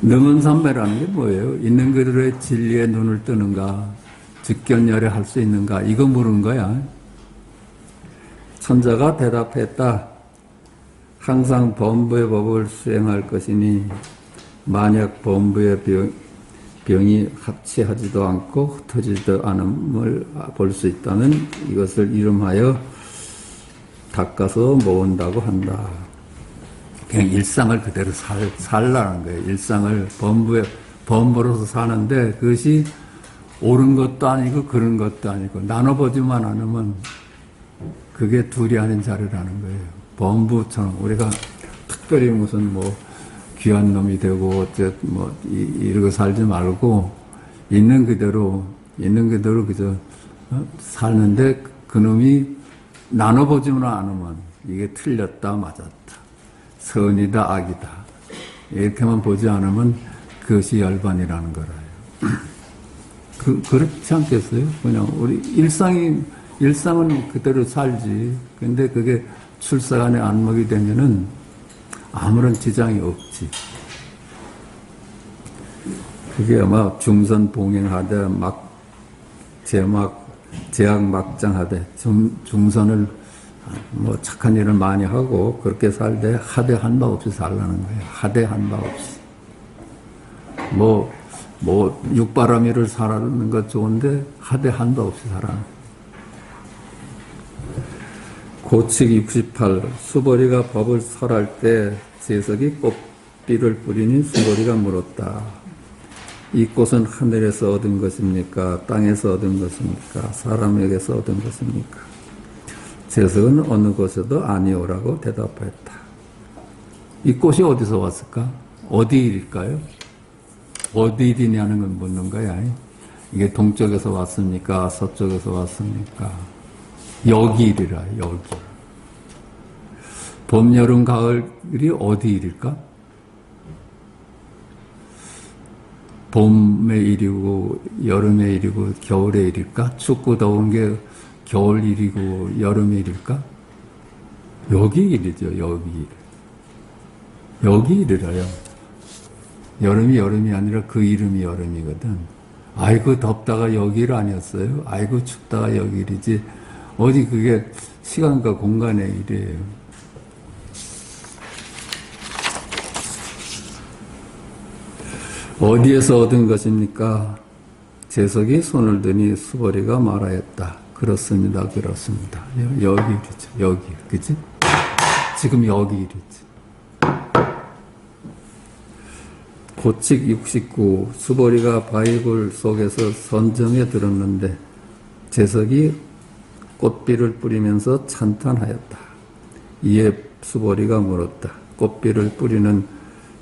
능은 삼매라는 게 뭐예요? 있는 그대로의 진리에 눈을 뜨는가? 즉견열에 할 수 있는가? 이거 물은 거야. 천자가 대답했다. 항상 범부의 법을 수행할 것이니 만약 범부의 병이 합치하지도 않고 흩어지지도 않음을 볼 수 있다면 이것을 이름하여 닦아서 모은다고 한다. 그냥 일상을 그대로 살라는 거예요. 일상을 범부로서 사는데 그것이 옳은 것도 아니고 그런 것도 아니고 나눠보지만 않으면 그게 둘이 아닌 자리라는 거예요. 범부처럼 우리가 특별히 무슨 귀한 놈이 되고 이러고 살지 말고 있는 그대로 그저 사는데 그놈이 나눠보지만 않으면 이게 틀렸다 맞았다. 선이다 악이다 이렇게만 보지 않으면 그것이 열반이라는 거라요. 그렇지 않겠어요? 그냥 우리 일상은 그대로 살지. 근데 그게 출사간에 안목이 되면은 아무런 지장이 없지. 그게 아마 중선 봉행하되 제약 막장하되 중선을 뭐 착한 일을 많이 하고 그렇게 살되 하대 한 바 없이 살라는 거예요. 하대 한 바 없이. 뭐 육바라미를 살아는 것 좋은데 하대 한 바 없이 살아는 거예요. 고칙 68 수보리가 법을 설할 때 재석이 꽃비를 뿌리니 수보리가 물었다. 이 꽃은 하늘에서 얻은 것입니까? 땅에서 얻은 것입니까? 사람에게서 얻은 것입니까? 재석은 어느 곳에도 아니오라고 대답했다. 이 꽃이 어디서 왔을까? 어디 일일까요? 어디 일이냐는 건 묻는 거야. 이게 동쪽에서 왔습니까? 서쪽에서 왔습니까? 여기 일이라, 여기. 봄, 여름, 가을이 어디 일일까? 봄의 일이고, 여름의 일이고, 겨울의 일일까? 춥고 더운 게 겨울 일이고, 여름의 일일까? 여기 일이죠, 여기 일. 여기 일이라요. 여름이 여름이 아니라 그 이름이 여름이거든. 아이고, 덥다가 여기 일 아니었어요? 아이고, 춥다가 여기 일이지. 어디 그게 시간과 공간의 일이에요. 어디에서 얻은 것입니까? 재석이 손을 드니 수보리가 말하였다. 그렇습니다. 그렇습니다. 여기 일이죠. 여기. 그치? 지금 여기 일이지. 고칙 69 수보리가 바이블 속에서 선정에 들었는데 재석이 꽃비를 뿌리면서 찬탄하였다. 이에 수보리가 물었다. 꽃비를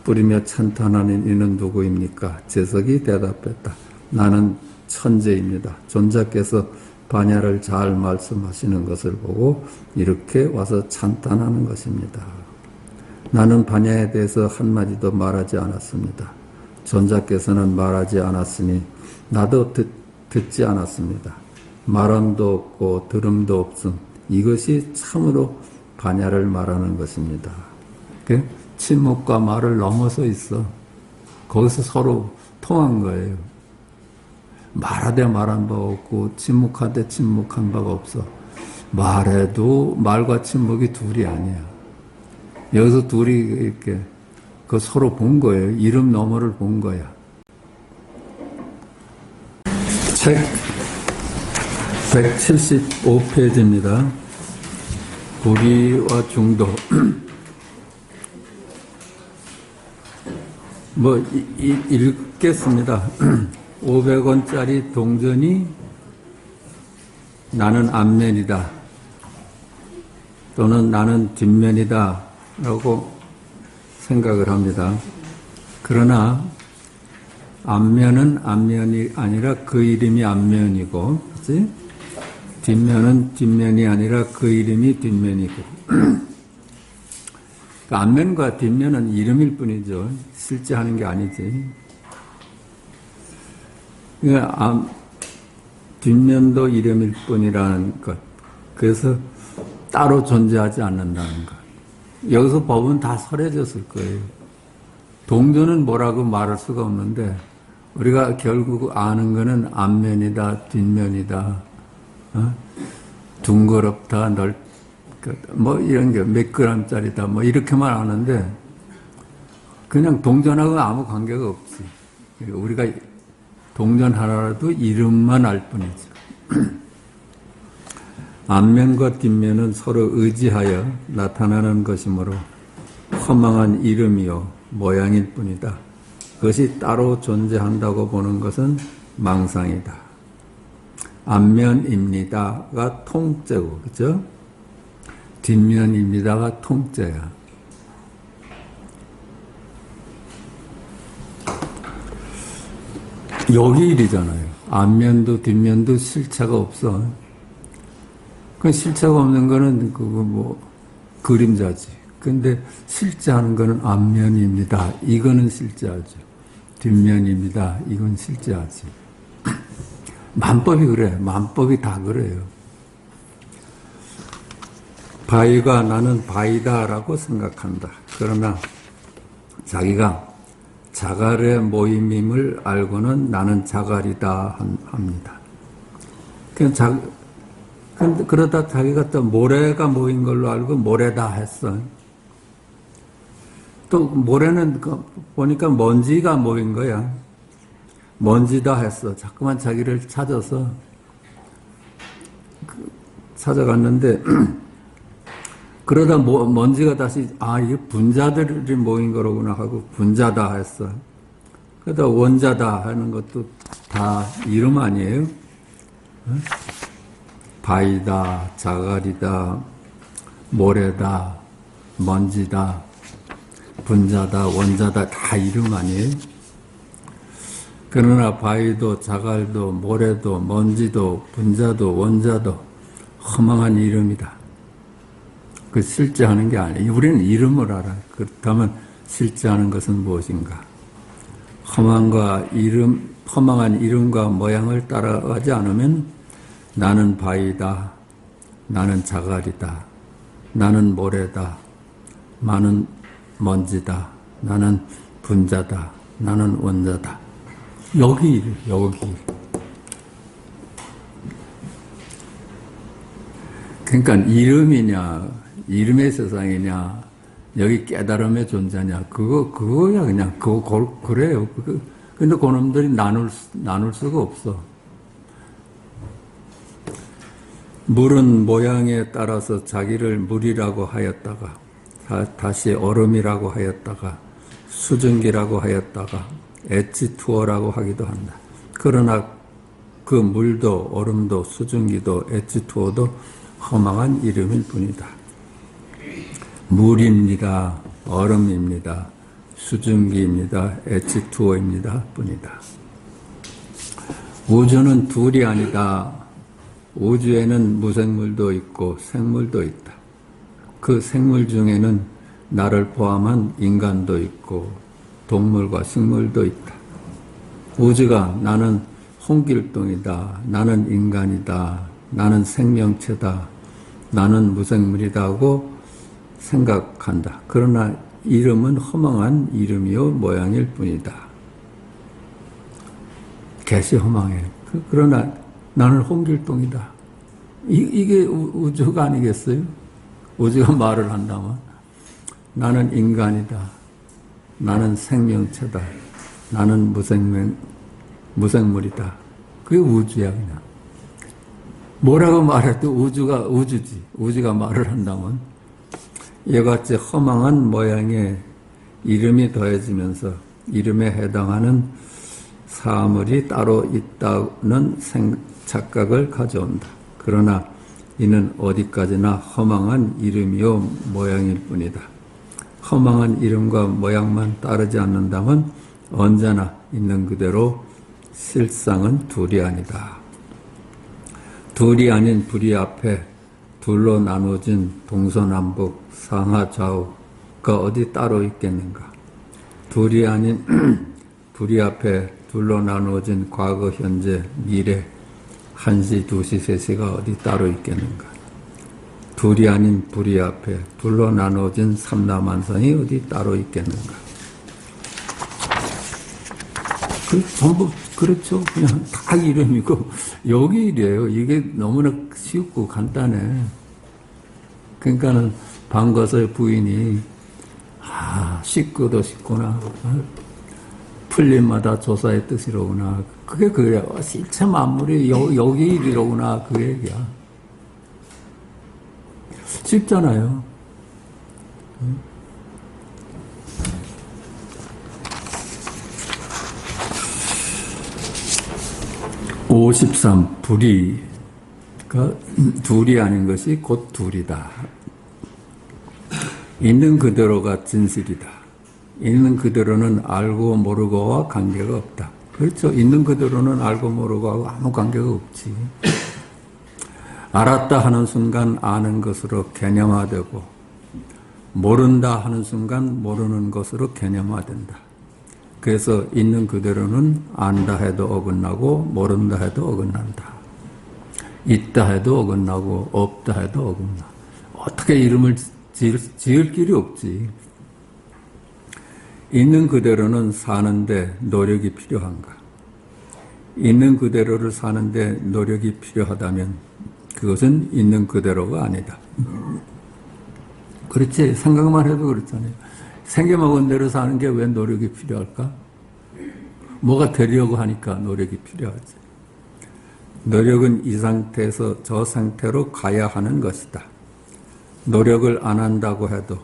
뿌리며 찬탄하는 이는 누구입니까? 재석이 대답했다. 나는 천재입니다. 존자께서 반야를 잘 말씀하시는 것을 보고 이렇게 와서 찬탄하는 것입니다. 나는 반야에 대해서 한마디도 말하지 않았습니다. 존자께서는 말하지 않았으니 나도 듣지 않았습니다. 말함도 없고 들음도 없음. 이것이 참으로 반야를 말하는 것입니다. 침묵과 말을 넘어서 있어. 거기서 서로 통한 거예요. 말하되 말한 바가 없고 침묵하되 침묵한 바가 없어. 말해도 말과 침묵이 둘이 아니야. 여기서 둘이 이렇게 그 서로 본 거예요. 이름 너머를 본 거야. 책 175페이지입니다. 불의와 중도. 읽겠습니다. 500원짜리 동전이 나는 앞면이다. 또는 나는 뒷면이다. 라고 생각을 합니다. 그러나 앞면은 앞면이 아니라 그 이름이 앞면이고, 그치? 뒷면은 뒷면이 아니라 그 이름이 뒷면이고. 앞면과 뒷면은 이름일 뿐이죠. 실제 하는 게 아니지. 뒷면도 이름일 뿐이라는 것. 그래서 따로 존재하지 않는다는 것. 여기서 법은 다 설해졌을 거예요. 동전은 뭐라고 말할 수가 없는데 우리가 결국 아는 거는 앞면이다, 뒷면이다, 둥그럽다, 뭐 이런 게 몇 그램짜리다, 뭐 이렇게만 아는데 그냥 동전하고 아무 관계가 없지. 우리가 동전 하나라도 이름만 알 뿐이죠. 앞면과 뒷면은 서로 의지하여 나타나는 것이므로 허망한 이름이요 모양일 뿐이다. 그것이 따로 존재한다고 보는 것은 망상이다. 앞면입니다가 통째고, 그죠? 뒷면입니다가 통째야. 여기 일이잖아요. 앞면도 뒷면도 실체가 없어. 그 실체가 없는 거는 그림자지. 근데 실제하는 거는 앞면입니다. 이거는 실제하죠. 뒷면입니다. 이건 실제하지. 만법이 그래. 만법이 다 그래요. 바위가 나는 바위다라고 생각한다. 그러나 자기가 자갈의 모임임을 알고는 나는 자갈이다 합니다. 그러다 자기가 또 모래가 모인 걸로 알고 모래다 했어. 또 모래는 보니까 먼지가 모인 거야. 먼지다 했어. 자꾸만 자기를 찾아서 찾아갔는데 그러다 먼지가 다시 이게 분자들이 모인 거로구나 하고 분자다 했어. 그러다 원자다 하는 것도 다 이름 아니에요? 바위다, 자갈이다, 모래다, 먼지다, 분자다, 원자다 다 이름 아니에요? 그러나 바위도 자갈도 모래도 먼지도 분자도 원자도 허망한 이름이다. 그 실제 하는 게 아니에요. 우리는 이름을 알아. 그렇다면 실제 하는 것은 무엇인가? 허망한 이름과 모양을 따라가지 않으면 나는 바위다, 나는 자갈이다, 나는 모래다, 나는 먼지다, 나는 분자다, 나는 원자다. 여기. 그러니까 이름의 세상이냐, 여기 깨달음의 존재냐, 그거야, 그냥, 그래요. 근데 그놈들이 나눌 수가 없어. 물은 모양에 따라서 자기를 물이라고 하였다가, 다시 얼음이라고 하였다가, 수증기라고 하였다가, H2O라고 하기도 한다. 그러나 그 물도, 얼음도, 수증기도, H2O도 허망한 이름일 뿐이다. 물입니다. 얼음입니다. 수증기입니다. H2O입니다. 뿐이다. 우주는 둘이 아니다. 우주에는 무생물도 있고 생물도 있다. 그 생물 중에는 나를 포함한 인간도 있고 동물과 식물도 있다. 우주가 나는 홍길동이다. 나는 인간이다. 나는 생명체다. 나는 무생물이다 하고 생각한다. 그러나 이름은 허망한 이름이요 모양일 뿐이다. 개시 허망해. 그러나 나는 홍길동이다. 이게 우주가 아니겠어요? 우주가 말을 한다면 나는 인간이다. 나는 생명체다. 나는 무생물이다. 그게 우주야 그냥. 뭐라고 말해도 우주가 우주지. 우주가 말을 한다면 이같이 허망한 모양의 이름이 더해지면서 이름에 해당하는 사물이 따로 있다는 착각을 가져온다. 그러나 이는 어디까지나 허망한 이름이요 모양일 뿐이다. 허망한 이름과 모양만 따르지 않는다면 언제나 있는 그대로 실상은 둘이 아니다. 둘이 아닌 불이 앞에 둘로 나눠진 동서남북 상하 좌우가 어디 따로 있겠는가? 둘이 아닌 불이 앞에 둘로 나누어진 과거, 현재, 미래, 1시, 2시, 3시가 어디 따로 있겠는가? 둘이 아닌 불이 앞에 둘로 나누어진 삼라만상이 어디 따로 있겠는가? 전부 그렇죠. 그냥 다 이름이고 여기 이래요. 이게 너무나 쉽고 간단해. 그러니까는 방거서 부인이 쉽고도 쉽구나. 풀림마다 조사의 뜻이로구나. 그게 그래요. 실체 만물이 여기 일이로구나. 그 얘기야. 쉽잖아요. 53. 불이 둘이 아닌 것이 곧 둘이다. 있는 그대로가 진실이다. 있는 그대로는 알고 모르고와 관계가 없다. 그렇죠. 있는 그대로는 알고 모르고하고 아무 관계가 없지. 알았다 하는 순간 아는 것으로 개념화되고 모른다 하는 순간 모르는 것으로 개념화된다. 그래서 있는 그대로는 안다 해도 어긋나고 모른다 해도 어긋난다. 있다 해도 어긋나고 없다 해도 어긋나. 어떻게 이름을 지을 길이 없지. 있는 그대로는 사는데 노력이 필요한가? 있는 그대로를 사는데 노력이 필요하다면 그것은 있는 그대로가 아니다. 그렇지. 생각만 해도 그렇잖아요. 생겨먹은 대로 사는 게 왜 노력이 필요할까? 뭐가 되려고 하니까 노력이 필요하지. 노력은 이 상태에서 저 상태로 가야 하는 것이다. 노력을 안 한다고 해도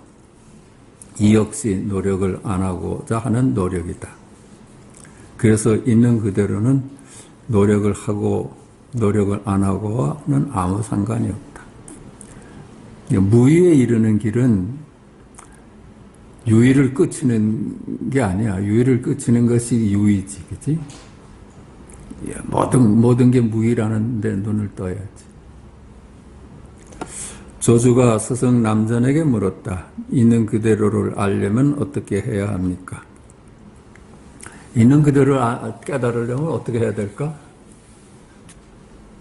이 역시 노력을 안 하고자 하는 노력이다. 그래서 있는 그대로는 노력을 하고 노력을 안 하고는 아무 상관이 없다. 무의에 이르는 길은 유의를 끝이는 게 아니야. 유의를 끝이는 것이 유의지, 그치? 모든 게 무의라는 데 눈을 떠야지. 조주가 스승 남전에게 물었다. 있는 그대로를 알려면 어떻게 해야 합니까? 있는 그대로를 깨달으려면 어떻게 해야 될까?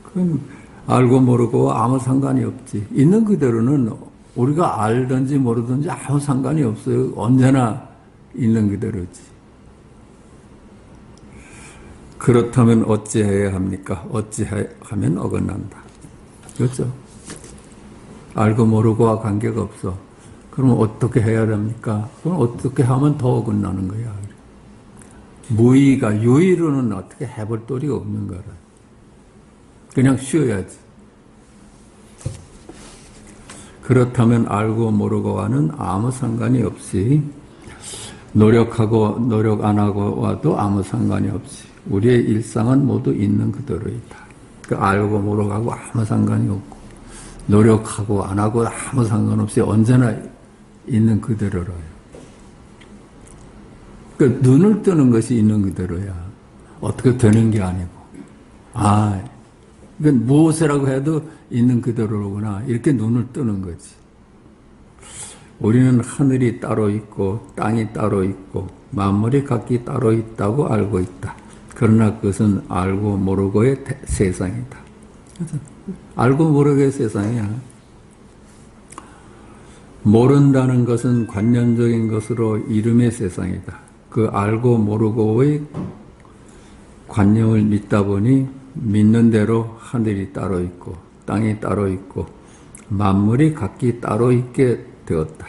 그건 알고 모르고 아무 상관이 없지. 있는 그대로는 우리가 알든지 모르든지 아무 상관이 없어요. 언제나 있는 그대로지. 그렇다면 어찌해야 합니까? 어찌하면 어긋난다. 그렇죠? 알고 모르고와 관계가 없어. 그럼 어떻게 해야 됩니까? 그럼 어떻게 하면 더 어긋나는 거야. 무의가 유의로는 어떻게 해볼 도리가 없는 거라. 그냥 쉬어야지. 그렇다면 알고 모르고와는 아무 상관이 없이 노력하고 노력 안 하고와도 아무 상관이 없이 우리의 일상은 모두 있는 그대로이다. 그 알고 모르고하고 아무 상관이 없고 노력하고 안 하고 아무 상관없이 언제나 있는 그대로로요. 그 눈을 뜨는 것이 있는 그대로야. 어떻게 되는 게 아니고. 이건 무엇이라고 해도 있는 그대로구나. 이렇게 눈을 뜨는 거지. 우리는 하늘이 따로 있고 땅이 따로 있고 만물이 각기 따로 있다고 알고 있다. 그러나 그것은 알고 모르고의 세상이다. 알고 모르고의 세상이야. 모른다는 것은 관념적인 것으로 이름의 세상이다. 그 알고 모르고의 관념을 믿다 보니 믿는 대로 하늘이 따로 있고 땅이 따로 있고 만물이 각기 따로 있게 되었다.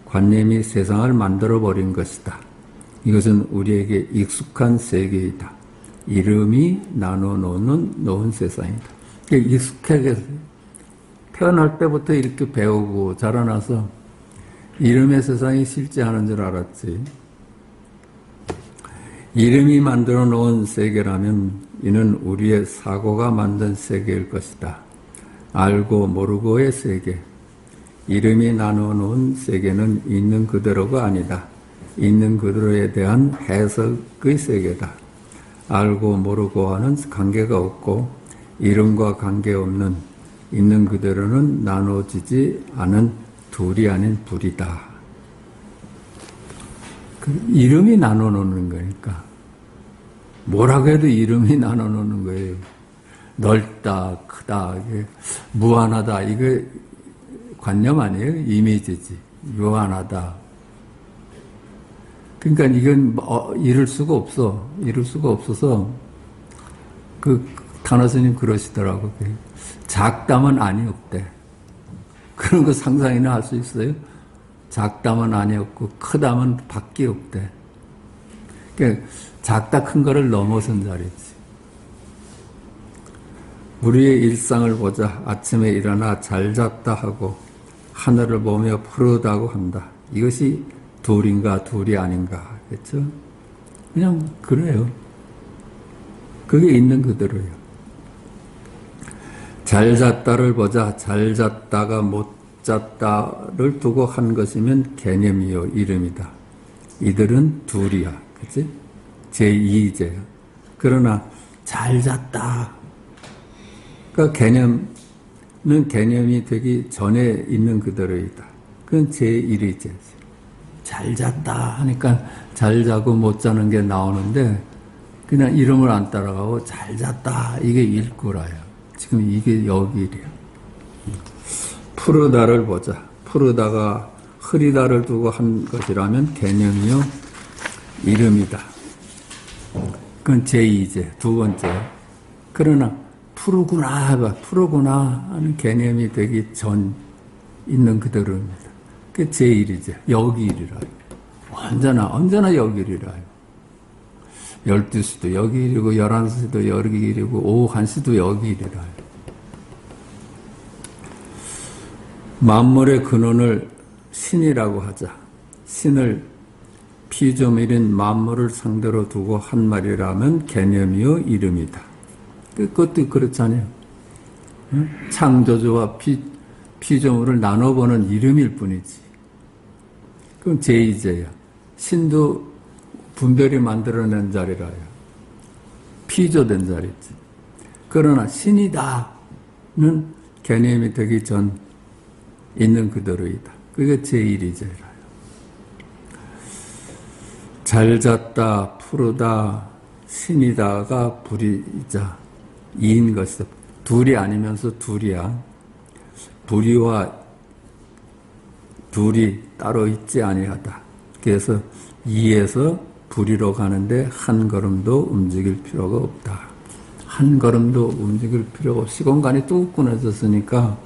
관념이 세상을 만들어버린 것이다. 이것은 우리에게 익숙한 세계이다. 이름이 나눠놓은 세상이다. 익숙하게 태어날 때부터 이렇게 배우고 자라나서 이름의 세상이 실제 하는 줄 알았지. 이름이 만들어 놓은 세계라면 이는 우리의 사고가 만든 세계일 것이다. 알고 모르고의 세계. 이름이 나누어 놓은 세계는 있는 그대로가 아니다. 있는 그대로에 대한 해석의 세계다. 알고 모르고와는 관계가 없고 이름과 관계없는 있는 그대로는 나눠지지 않은 둘이 아닌 불이다. 이름이 나눠놓는 거니까. 뭐라고 해도 이름이 나눠놓는 거예요. 넓다, 크다, 무한하다. 이게 관념 아니에요? 이미지지. 유한하다. 그러니까 이건 이룰 수가 없어. 이룰 수가 없어서 단어 스님 그러시더라고. 작다면 아니 없대. 그런 거 상상이나 할 수 있어요? 작다면 아니 없고 크다면 밖에 없대. 그러니까 작다 큰 거를 넘어선 자리지. 우리의 일상을 보자. 아침에 일어나 잘 잤다 하고 하늘을 보며 푸르다고 한다. 이것이 둘인가 둘이 아닌가. 그렇죠? 그냥 그래요. 그게 있는 그대로예요. 잘 잤다를 보자. 잘 잤다가 못 잤다를 두고 한 것이면 개념이요 이름이다. 이들은 둘이야. 그치? 제2제야. 그러나 잘 잤다. 그러니까 개념은 개념이 되기 전에 있는 그대로이다. 그건 제1이제. 잘 잤다 하니까 잘 자고 못 자는 게 나오는데 그냥 이름을 안 따라가고 잘 잤다. 이게 일구라야. 지금 이게 여기이야. 푸르다를 보자. 푸르다가 흐리다를 두고 한 것이라면 개념이요 이름이다. 그건 제2제 두 번째. 그러나 푸르구나 하는 개념이 되기 전 있는 그대로입니다. 그게 제1이제 여기일이라. 언제나 여기일이라. 12시도 여기일이고 11시도 여기일이고 오후 1시도 여기일이라. 만물의 근원을 신이라고 하자. 신을 피조물인 만물을 상대로 두고 한 말이라면 개념이요 이름이다. 그것도 그렇잖아요. 창조주와 피조물을 나눠보는 이름일 뿐이지. 그럼 제2제야. 신도 분별이 만들어낸 자리라요. 피조된 자리지. 그러나 신이다는 개념이 되기 전 있는 그대로이다. 그게 제1이제라요. 잘 잤다, 푸르다, 신이다가 불이자 이인 것이다. 둘이 아니면서 둘이야. 불이와 둘이 따로 있지 아니하다. 그래서 이에서 불이로 가는데 한 걸음도 움직일 필요가 없다. 한 걸음도 움직일 필요가 없고 시공간이 뚝 끊어졌으니까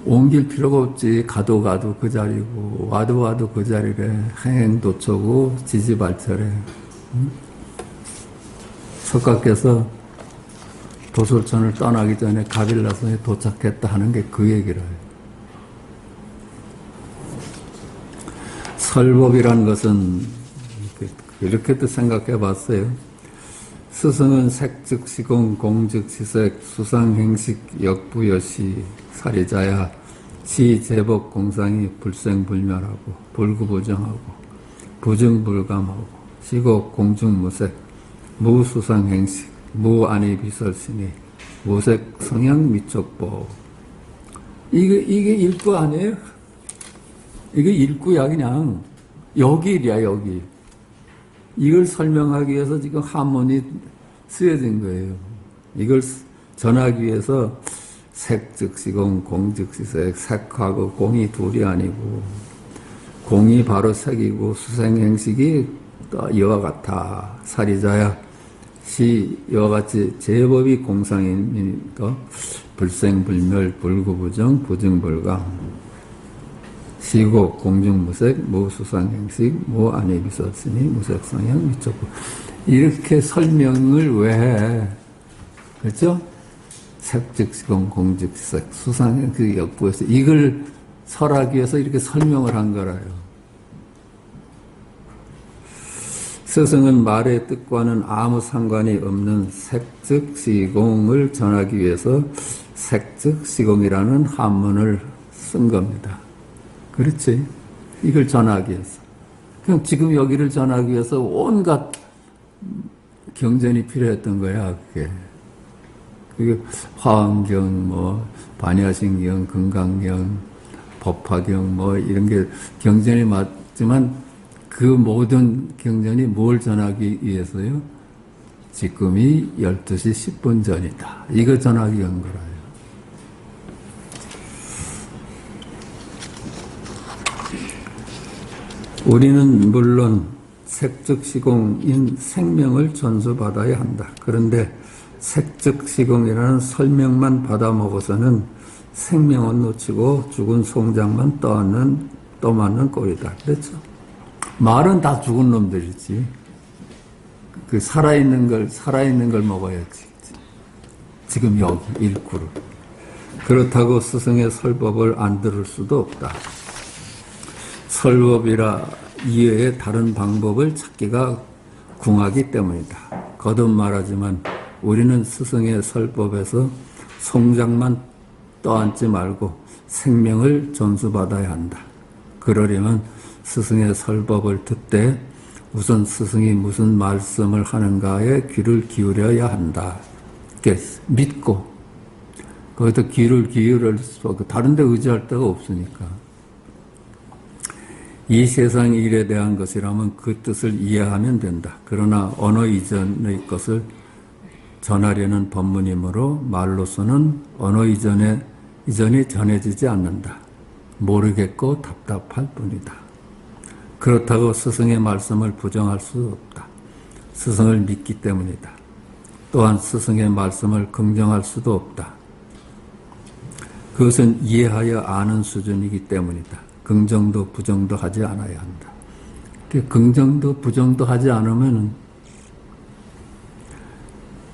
옮길 필요가 없지. 가도 그 자리고 와도 그 자리래. 행행도처고 지지발철해. 석가께서 도솔천을 떠나기 전에 가빌라성에 도착했다 하는 게 그 얘기라. 설법이란 것은 이렇게도 생각해 봤어요. 스승은 색즉시공 공즉시색 수상행식 역부여시 사리자야 시제법 공상이 불생불멸하고 불구부정하고 부증불감하고 시곡 공중무색 무수상행식 무안이비설시니 무색 성향 미촉보. 이게 일구 아니에요? 이게 일구야. 그냥 여기일이야. 여기. 이걸 설명하기 위해서 지금 한문이 쓰여진 거예요. 이걸 전하기 위해서 색즉시공 공즉시색. 색하고 공이 둘이 아니고 공이 바로 색이고 수생행식이 이와 같아. 사리자야 시 이와 같이 제법이 공상이니까 불생불멸 불구부정 부증불감 시곡 공중무색 무수상행식 무안이비설시니 무색성향 미촉보. 이렇게 설명을 왜 해? 그렇죠? 색즉시공 공즉시색 수상행식 역부에서 이걸 설하기 위해서 이렇게 설명을 한 거라요. 스승은 말의 뜻과는 아무 상관이 없는 색즉시공을 전하기 위해서 색즉시공이라는 한문을 쓴 겁니다. 그렇지? 이걸 전하기 위해서. 그럼 지금 여기를 전하기 위해서 온갖 경전이 필요했던 거야, 그게. 그게 화엄경, 반야신경, 금강경, 법화경, 이런 게 경전이 맞지만 그 모든 경전이 뭘 전하기 위해서요? 지금이 12시 10분 전이다. 이거 전하기 위한 거라요. 우리는 물론 색즉시공인 생명을 전수받아야 한다. 그런데 색즉시공이라는 설명만 받아먹어서는 생명은 놓치고 죽은 송장만 떠맞는 꼴이다. 그렇죠? 말은 다 죽은 놈들이지. 그 살아있는 걸 먹어야지. 지금 여기 일구를. 그렇다고 스승의 설법을 안 들을 수도 없다. 설법이라 이외에 다른 방법을 찾기가 궁하기 때문이다. 거듭 말하지만 우리는 스승의 설법에서 송장만 떠안지 말고 생명을 전수받아야 한다. 그러려면 스승의 설법을 듣되 우선 스승이 무슨 말씀을 하는가에 귀를 기울여야 한다. 이렇게 믿고 거기다 귀를 기울일 수 없고 다른 데 의지할 데가 없으니까. 이 세상 일에 대한 것이라면 그 뜻을 이해하면 된다. 그러나 언어 이전의 것을 전하려는 법문이므로 말로서는 언어 이전의 이전이 전해지지 않는다. 모르겠고 답답할 뿐이다. 그렇다고 스승의 말씀을 부정할 수 없다. 스승을 믿기 때문이다. 또한 스승의 말씀을 긍정할 수도 없다. 그것은 이해하여 아는 수준이기 때문이다. 긍정도 부정도 하지 않아야 한다. 긍정도 부정도 하지 않으면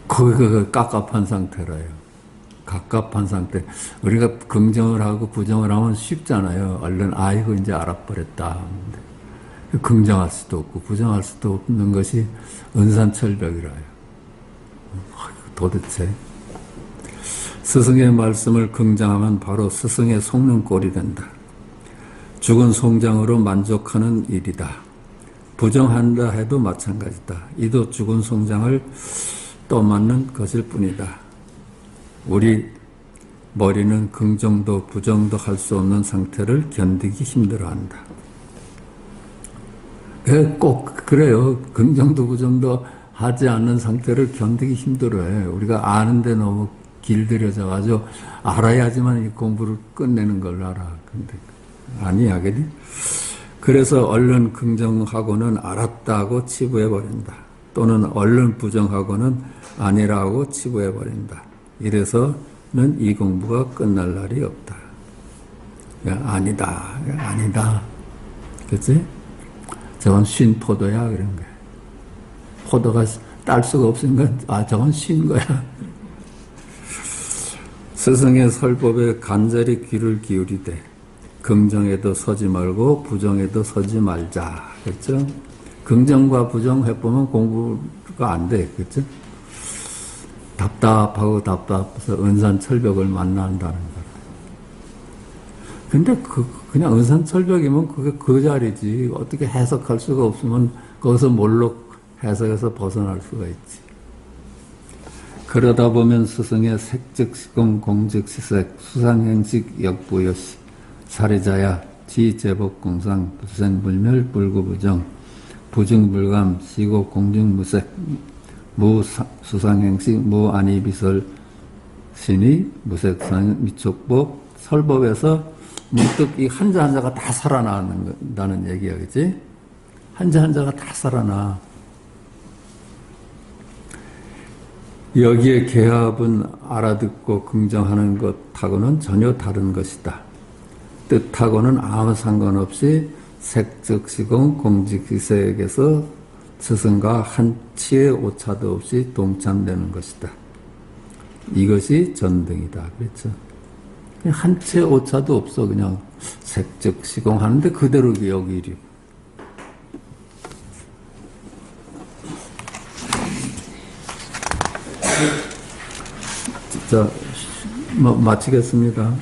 거기가 깝깝한 상태라요. 갑갑한 상태. 우리가 긍정을 하고 부정을 하면 쉽잖아요. 얼른 아이고 이제 알아버렸다. 긍정할 수도 없고 부정할 수도 없는 것이 은산철벽이라요. 도대체 스승의 말씀을 긍정하면 바로 스승의 속는 꼴이 된다. 죽은 송장으로 만족하는 일이다. 부정한다 해도 마찬가지다. 이도 죽은 송장을 떠맞는 것일 뿐이다. 우리 머리는 긍정도 부정도 할 수 없는 상태를 견디기 힘들어한다. 꼭 그래요. 긍정도 부정도 하지 않는 상태를 견디기 힘들어해. 우리가 아는데 너무 길들여져가지고 알아야지만 이 공부를 끝내는 걸 알아. 근데 아니야, 그지? 그래서 얼른 긍정하고는 알았다고 치부해버린다. 또는 얼른 부정하고는 아니라고 치부해버린다. 이래서는 이 공부가 끝날 날이 없다. 야, 아니다. 야, 아니다. 그치? 저건 쉰 포도야. 그런 거야. 포도가 딸 수가 없으니까, 저건 쉰 거야. 스승의 설법에 간절히 귀를 기울이되, 긍정에도 서지 말고, 부정에도 서지 말자. 그렇죠? 긍정과 부정 해보면 공부가 안 돼. 그렇죠? 답답하고 답답해서 은산철벽을 만난다는 거라. 근데 그냥 은산철벽이면 그게 그 자리지. 어떻게 해석할 수가 없으면 거기서 뭘로 해석해서 벗어날 수가 있지. 그러다 보면 스승의 색즉시공 공즉시색 수상행식 역부여시 사례자야 지제법공상 부생불멸 불구부정 부증불감 시고 공증무색 무수상행식 무안이비설 신이 무색상 미촉법 설법에서 문득 이 한자 한자가 다 살아난다는 얘기야, 그치? 한자 한자가 다 살아나. 여기에 개합은 알아듣고 긍정하는 것하고는 전혀 다른 것이다. 뜻하고는 아무 상관없이 색즉시공 공직기색에서 스승과 한치의 오차도 없이 동참되는 것이다. 이것이 전등이다. 그렇죠? 그냥 한치의 오차도 없어. 그냥 색즉시공 하는데 그대로 여기 이리. 자, 마치겠습니다.